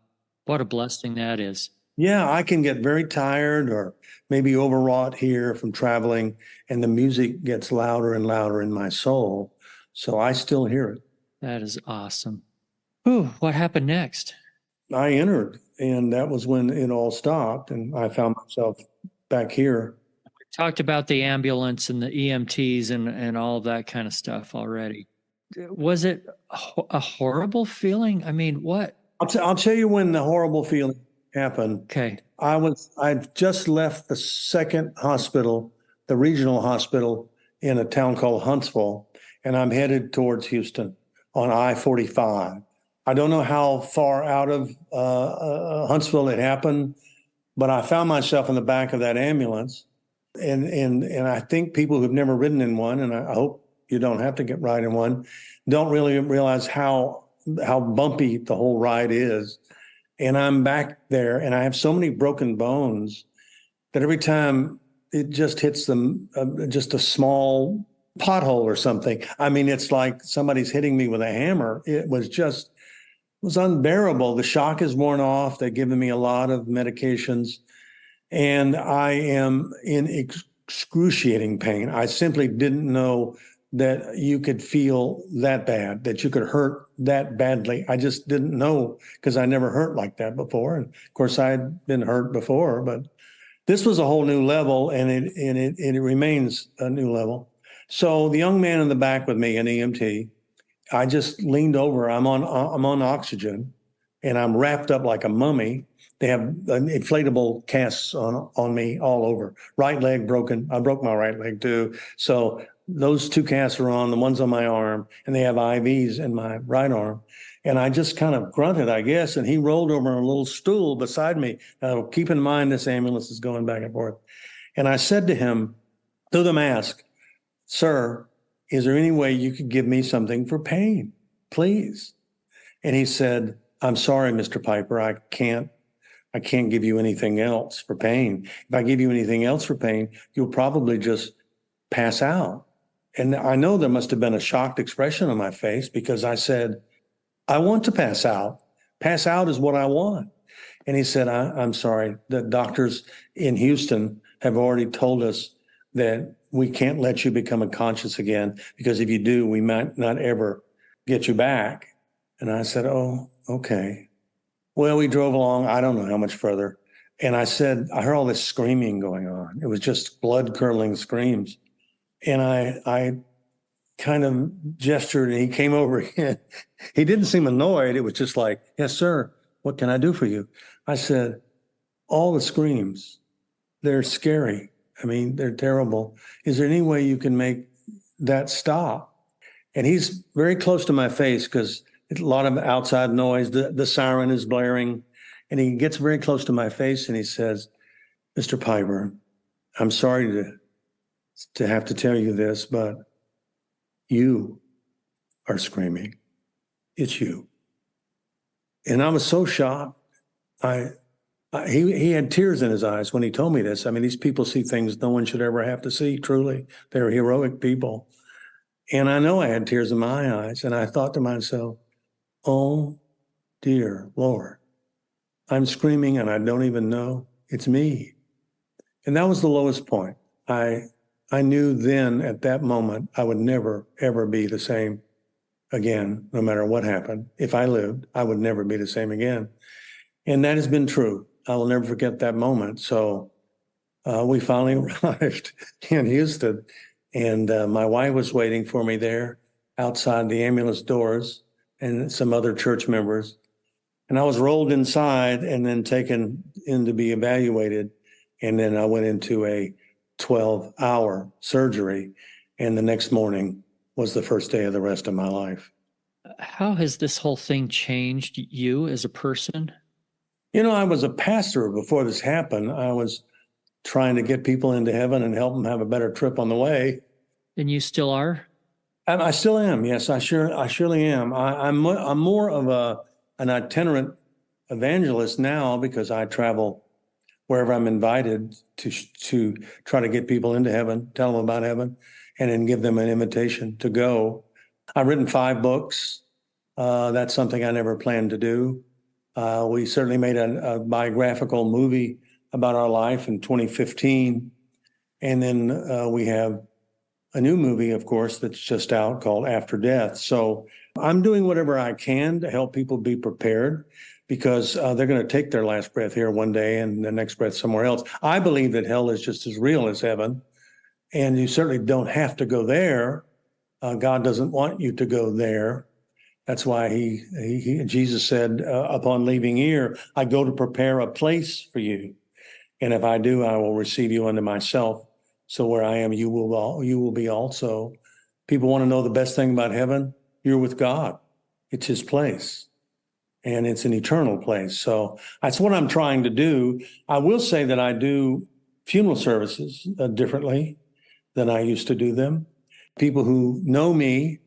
What a blessing that is. Yeah, I can get very tired or maybe overwrought here from traveling, and the music gets louder and louder in my soul. So I still hear it. That is awesome. Ooh, what happened next? I entered, and that was when it all stopped, and I found myself back here. We talked about the ambulance and the EMTs and all of that kind of stuff already. Was it a horrible feeling? I mean, what? I'll tell you when the horrible feeling happened. Okay. I'd just left the second hospital, the regional hospital in a town called Huntsville, and I'm headed towards Houston on I-45. I don't know how far out of Huntsville it happened, but I found myself in the back of that ambulance. And I think people who've never ridden in one, and I hope you don't have to get ride in one, don't really realize how bumpy the whole ride is. And I'm back there, and I have so many broken bones that every time it just hits them, just a small pothole or something. I mean, it's like somebody's hitting me with a hammer. It was unbearable. The shock is worn off. They've given me a lot of medications, and I am in excruciating pain. I simply didn't know that you could feel that bad, that you could hurt that badly. I just didn't know because I never hurt like that before. And of course, I'd been hurt before, but this was a whole new level, and it remains a new level. So the young man in the back with me, an EMT, I just leaned over. I'm on oxygen, and I'm wrapped up like a mummy. They have inflatable casts on me all over. Right leg broken. I broke my right leg too. So those two casts are on, the one's on my arm, and they have IVs in my right arm. And I just kind of grunted, I guess, and he rolled over on a little stool beside me. Keep in mind, this ambulance is going back and forth. And I said to him through the mask, "Sir, is there any way you could give me something for pain, please?" And he said, "I'm sorry, Mr. Piper, I can't give you anything else for pain. If I give you anything else for pain, you'll probably just pass out." And I know there must have been a shocked expression on my face because I said, "I want to pass out. Pass out is what I want." And he said, I'm sorry, the doctors in Houston have already told us that we can't let you become unconscious again, because if you do, we might not ever get you back. And I said, "Oh, okay." Well, we drove along, I don't know how much further. And I said, I heard all this screaming going on. It was just blood-curdling screams. And I kind of gestured, and he came over again. He didn't seem annoyed. It was just like, "Yes, sir. What can I do for you?" I said, "All the screams, they're scary. I mean, they're terrible. Is there any way you can make that stop?" And he's very close to my face because a lot of outside noise. The siren is blaring. And he gets very close to my face and he says, "Mr. Piper, I'm sorry to have to tell you this, but you are screaming. It's you." And I was so shocked. He had tears in his eyes when he told me this. I mean, these people see things no one should ever have to see, truly. They're heroic people. And I know I had tears in my eyes. And I thought to myself, oh, dear Lord, I'm screaming and I don't even know it's me. And that was the lowest point. I knew then at that moment, I would never, ever be the same again, no matter what happened. If I lived, I would never be the same again. And that has been true. I will never forget that moment. So we finally arrived in Houston, and my wife was waiting for me there outside the ambulance doors and some other church members. And I was rolled inside and then taken in to be evaluated. And then I went into a 12-hour surgery. And the next morning was the first day of the rest of my life. How has this whole thing changed you as a person? I was a pastor before this happened. I was trying to get people into heaven and help them have a better trip on the way. And you still are? I still am. Yes, I surely am. I'm more of an itinerant evangelist now because I travel wherever I'm invited to try to get people into heaven, tell them about heaven, and then give them an invitation to go. I've written 5 books. That's something I never planned to do. We certainly made a biographical movie about our life in 2015. And then we have a new movie, of course, that's just out called After Death. So I'm doing whatever I can to help people be prepared because they're going to take their last breath here one day and the next breath somewhere else. I believe that hell is just as real as heaven, and you certainly don't have to go there. God doesn't want you to go there. That's why Jesus said, upon leaving here, I go to prepare a place for you. And if I do, I will receive you unto myself. So where I am, you will be also. People want to know the best thing about heaven. You're with God. It's his place. And it's an eternal place. So that's what I'm trying to do. I will say that I do funeral services differently than I used to do them. People who know me,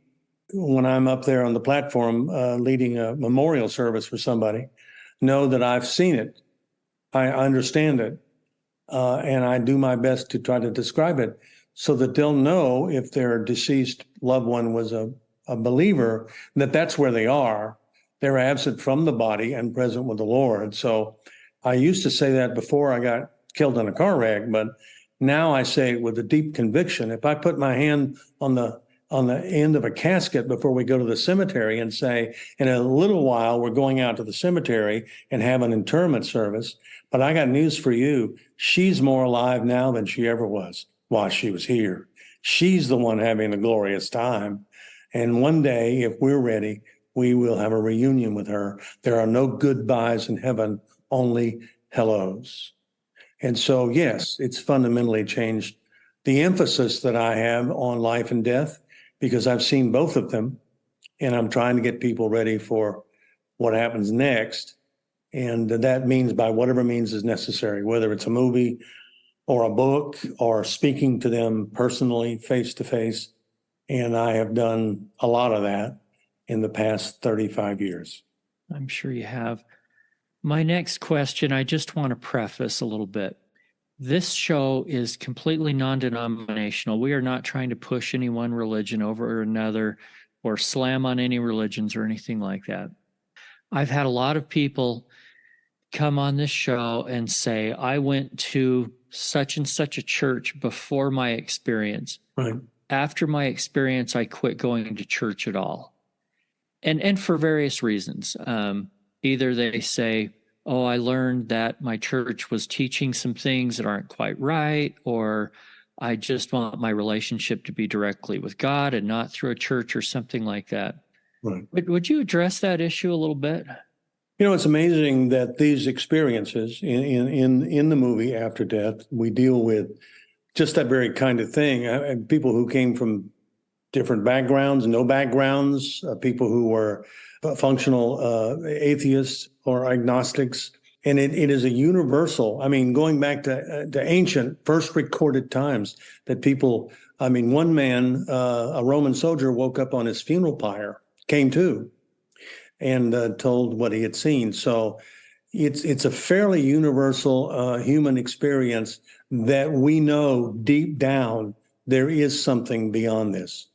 when I'm up there on the platform leading a memorial service for somebody, know that I've seen it. I understand it. And I do my best to try to describe it so that they'll know if their deceased loved one was a believer, that that's where they are. They're absent from the body and present with the Lord. So I used to say that before I got killed in a car wreck, but now I say it with a deep conviction. If I put my hand on the end of a casket before we go to the cemetery and say, in a little while, we're going out to the cemetery and have an interment service. But I got news for you. She's more alive now than she ever was while she was here. She's the one having a glorious time. And one day, if we're ready, we will have a reunion with her. There are no goodbyes in heaven, only hellos. And so, yes, it's fundamentally changed the emphasis that I have on life and death, because I've seen both of them, and I'm trying to get people ready for what happens next. And that means by whatever means is necessary, whether it's a movie or a book or speaking to them personally, face to face. And I have done a lot of that in the past 35 years. I'm sure you have. My next question, I just want to preface a little bit. This show is completely non-denominational. We are not trying to push any one religion over another or slam on any religions or anything like that. I've had a lot of people come on this show and say, I went to such and such a church before my experience. Right. After my experience, I quit going to church at all. And for various reasons. Either they say, oh, I learned that my church was teaching some things that aren't quite right, or I just want my relationship to be directly with God and not through a church or something like that. Right. Would you address that issue a little bit? It's amazing that these experiences in the movie After Death, we deal with just that very kind of thing. People who came from different backgrounds, no backgrounds, people who were functional atheists or agnostics. And it is a universal, going back to ancient first recorded times that people, one man, a Roman soldier, woke up on his funeral pyre, came to, and told what he had seen. So it's a fairly universal human experience that we know deep down there is something beyond this,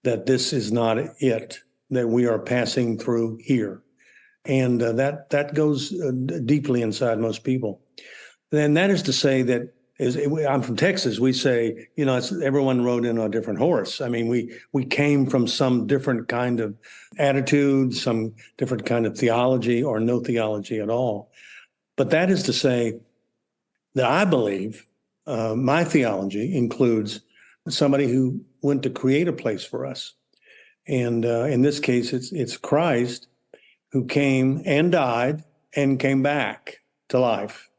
that this is not it, that we are passing through here. And that goes deeply inside most people. And that is to say that, I'm from Texas, we say, everyone rode in on a different horse. We came from some different kind of attitude, some different kind of theology, or no theology at all. But that is to say that I believe my theology includes somebody who went to create a place for us. And in this case, it's Christ who came and died and came back to life.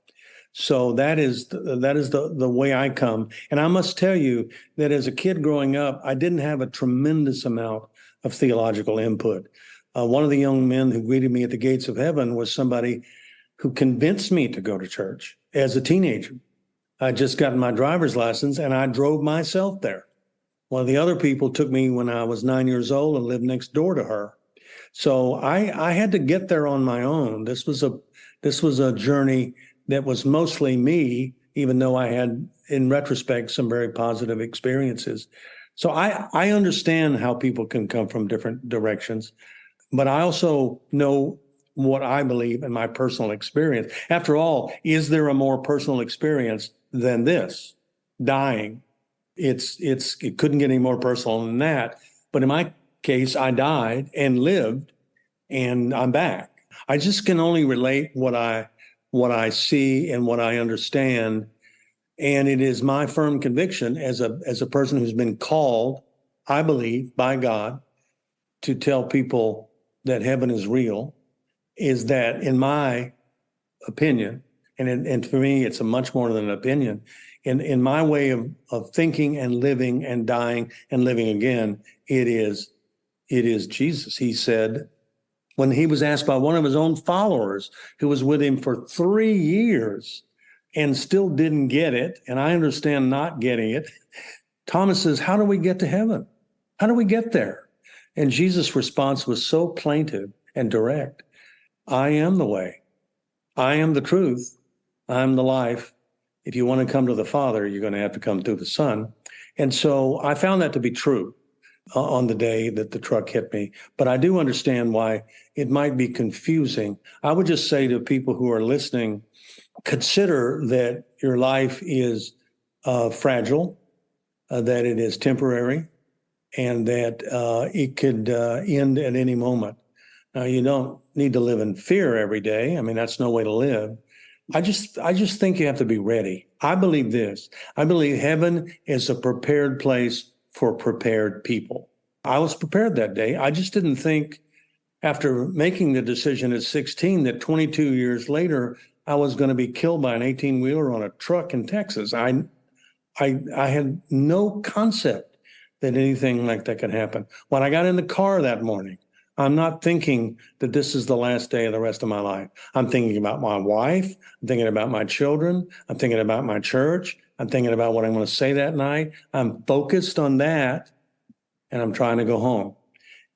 So that is the way I come. And I must tell you that as a kid growing up, I didn't have a tremendous amount of theological input. One of the young men who greeted me at the gates of heaven was somebody who convinced me to go to church as a teenager. I just gotten my driver's license and I drove myself there. One of the other people took me when I was 9 years old and lived next door to her. So I had to get there on my own. This was a journey that was mostly me, even though I had, in retrospect, some very positive experiences. So I understand how people can come from different directions, but I also know what I believe in my personal experience. After all, is there a more personal experience than this? Dying. It couldn't get any more personal than that. But in my case, I died and lived, and I'm back. I just can only relate what I see and what I understand. And it is my firm conviction as a person who's been called, I believe, by God to tell people that heaven is real, is that, in my opinion, and for me, it's a much more than an opinion, in my way of thinking and living and dying and living again, it is Jesus. He said, when he was asked by one of his own followers who was with him for 3 years and still didn't get it, and I understand not getting it, Thomas says, how do we get to heaven? How do we get there? And Jesus' response was so plaintive and direct. I am the way. I am the truth. I'm the life. If you want to come to the Father, you're going to have to come through the Son. And so I found that to be true on the day that the truck hit me. But I do understand why it might be confusing. I would just say to people who are listening, consider that your life is fragile, that it is temporary, and that it could end at any moment. Now, you don't need to live in fear every day. I mean, that's no way to live. I just think you have to be ready. I believe this. I believe heaven is a prepared place for prepared people. I was prepared that day. I just didn't think, after making the decision at 16, that 22 years later, I was going to be killed by an 18-wheeler on a truck in Texas. I had no concept that anything like that could happen. When I got in the car that morning, I'm not thinking that this is the last day of the rest of my life. I'm thinking about my wife. I'm thinking about my children. I'm thinking about my church. I'm thinking about what I'm going to say that night. I'm focused on that, and I'm trying to go home.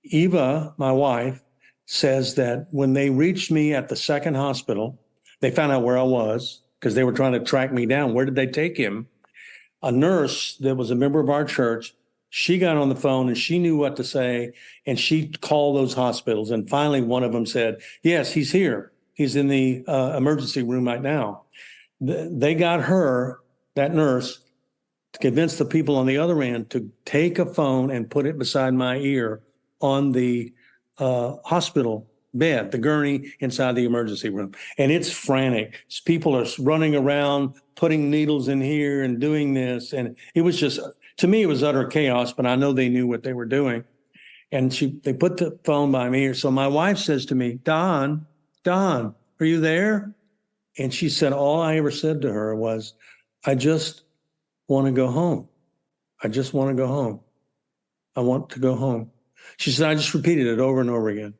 Eva, my wife, says that when they reached me at the second hospital, they found out where I was because they were trying to track me down. Where did they take him? A nurse that was a member of our church, she got on the phone and she knew what to say, and she called those hospitals. And finally, one of them said, yes, he's here. He's in the emergency room right now. They got her, that nurse, to convince the people on the other end to take a phone and put it beside my ear on the hospital bed, the gurney inside the emergency room. And it's frantic. People are running around, putting needles in here and doing this. And it was just, to me, it was utter chaos, but I know they knew what they were doing. And they put the phone by me. So my wife says to me, Don, are you there? And she said, all I ever said to her was, I just want to go home. I just want to go home. I want to go home. She said, I just repeated it over and over again.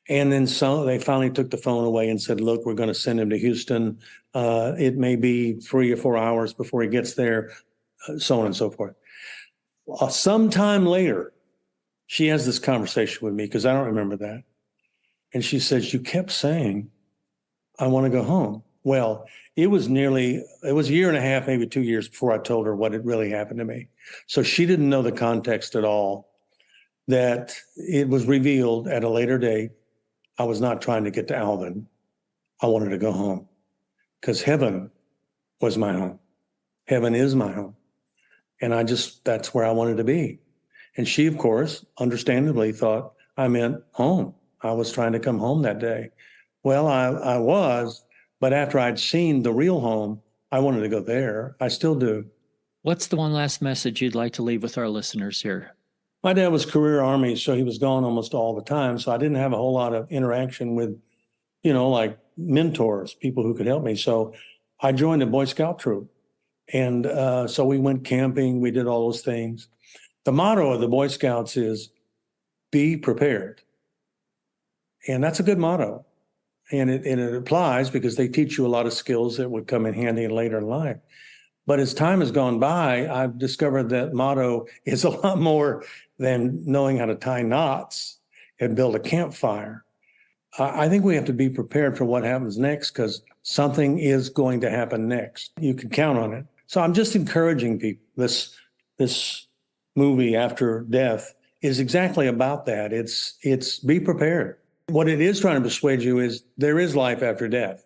And then they finally took the phone away and said, look, we're going to send him to Houston. It may be 3 or 4 hours before he gets there, so on and so forth. Sometime later, she has this conversation with me because I don't remember that. And she says, you kept saying, I want to go home. Well, it was a year and a half, maybe 2 years before I told her what had really happened to me. So she didn't know the context at all, that it was revealed at a later date. I was not trying to get to Alvin. I wanted to go home because heaven was my home. Heaven is my home. And that's where I wanted to be. And she, of course, understandably thought I meant home. I was trying to come home that day. Well, I was, but after I'd seen the real home, I wanted to go there. I still do. What's the one last message you'd like to leave with our listeners here? My dad was career Army, so he was gone almost all the time. So I didn't have a whole lot of interaction with, like mentors, people who could help me. So I joined a Boy Scout troop. And so we went camping. We did all those things. The motto of the Boy Scouts is be prepared. And that's a good motto. And it applies because they teach you a lot of skills that would come in handy later in life. But as time has gone by, I've discovered that motto is a lot more than knowing how to tie knots and build a campfire. I think we have to be prepared for what happens next, because something is going to happen next. You can count on it. So I'm just encouraging people. This movie, After Death, is exactly about that. It's be prepared. What it is trying to persuade you is there is life after death.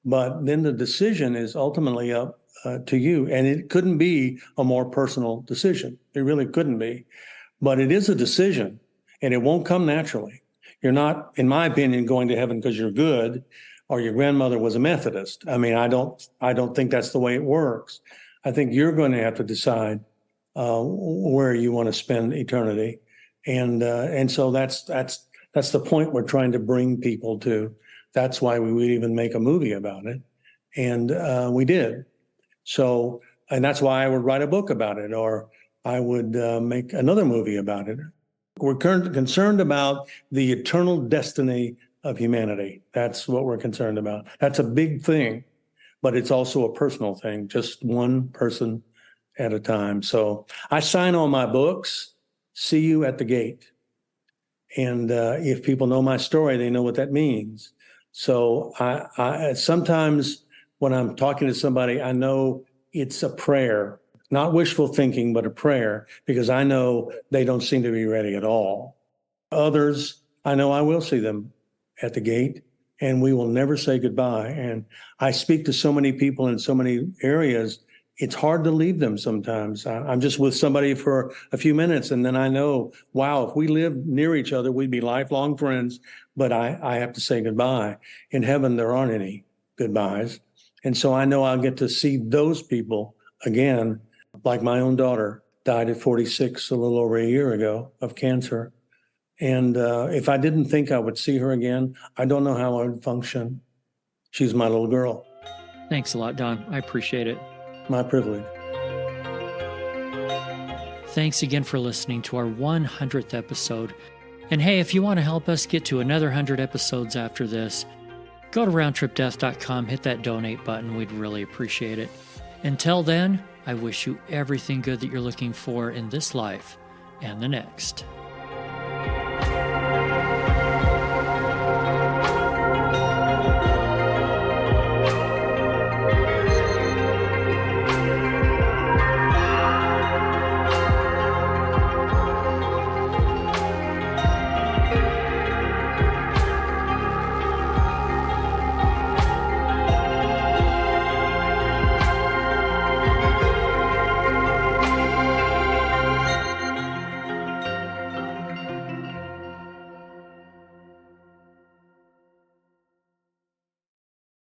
But then the decision is ultimately up to you. And it couldn't be a more personal decision. It really couldn't be. But it is a decision, and it won't come naturally. You're not, in my opinion, going to heaven because you're good or your grandmother was a Methodist. I mean, I don't think that's the way it works. I think you're going to have to decide where you want to spend eternity. And so that's the point we're trying to bring people to. That's why we would even make a movie about it. And we did. So, and that's why I would write a book about it, or I would make another movie about it. We're concerned about the eternal destiny of humanity. That's what we're concerned about. That's a big thing, but it's also a personal thing, just one person at a time. So I sign on my books, see you at the gate. And if people know my story, they know what that means. So I sometimes when I'm talking to somebody, I know it's a prayer. Not wishful thinking, but a prayer, because I know they don't seem to be ready at all. Others, I know I will see them at the gate, and we will never say goodbye. And I speak to so many people in so many areas, it's hard to leave them sometimes. I'm just with somebody for a few minutes, and then I know, wow, if we lived near each other, we'd be lifelong friends, but I have to say goodbye. In heaven, there aren't any goodbyes. And so I know I'll get to see those people again. Like my own daughter died at 46 a little over a year ago of cancer. And if I didn't think I would see her again, I don't know how I would function. She's my little girl. Thanks a lot, Don. I appreciate it. My privilege. Thanks again for listening to our 100th episode. And hey, if you want to help us get to another 100 episodes after this, go to roundtripdeath.com, hit that donate button. We'd really appreciate it. Until then, I wish you everything good that you're looking for in this life and the next.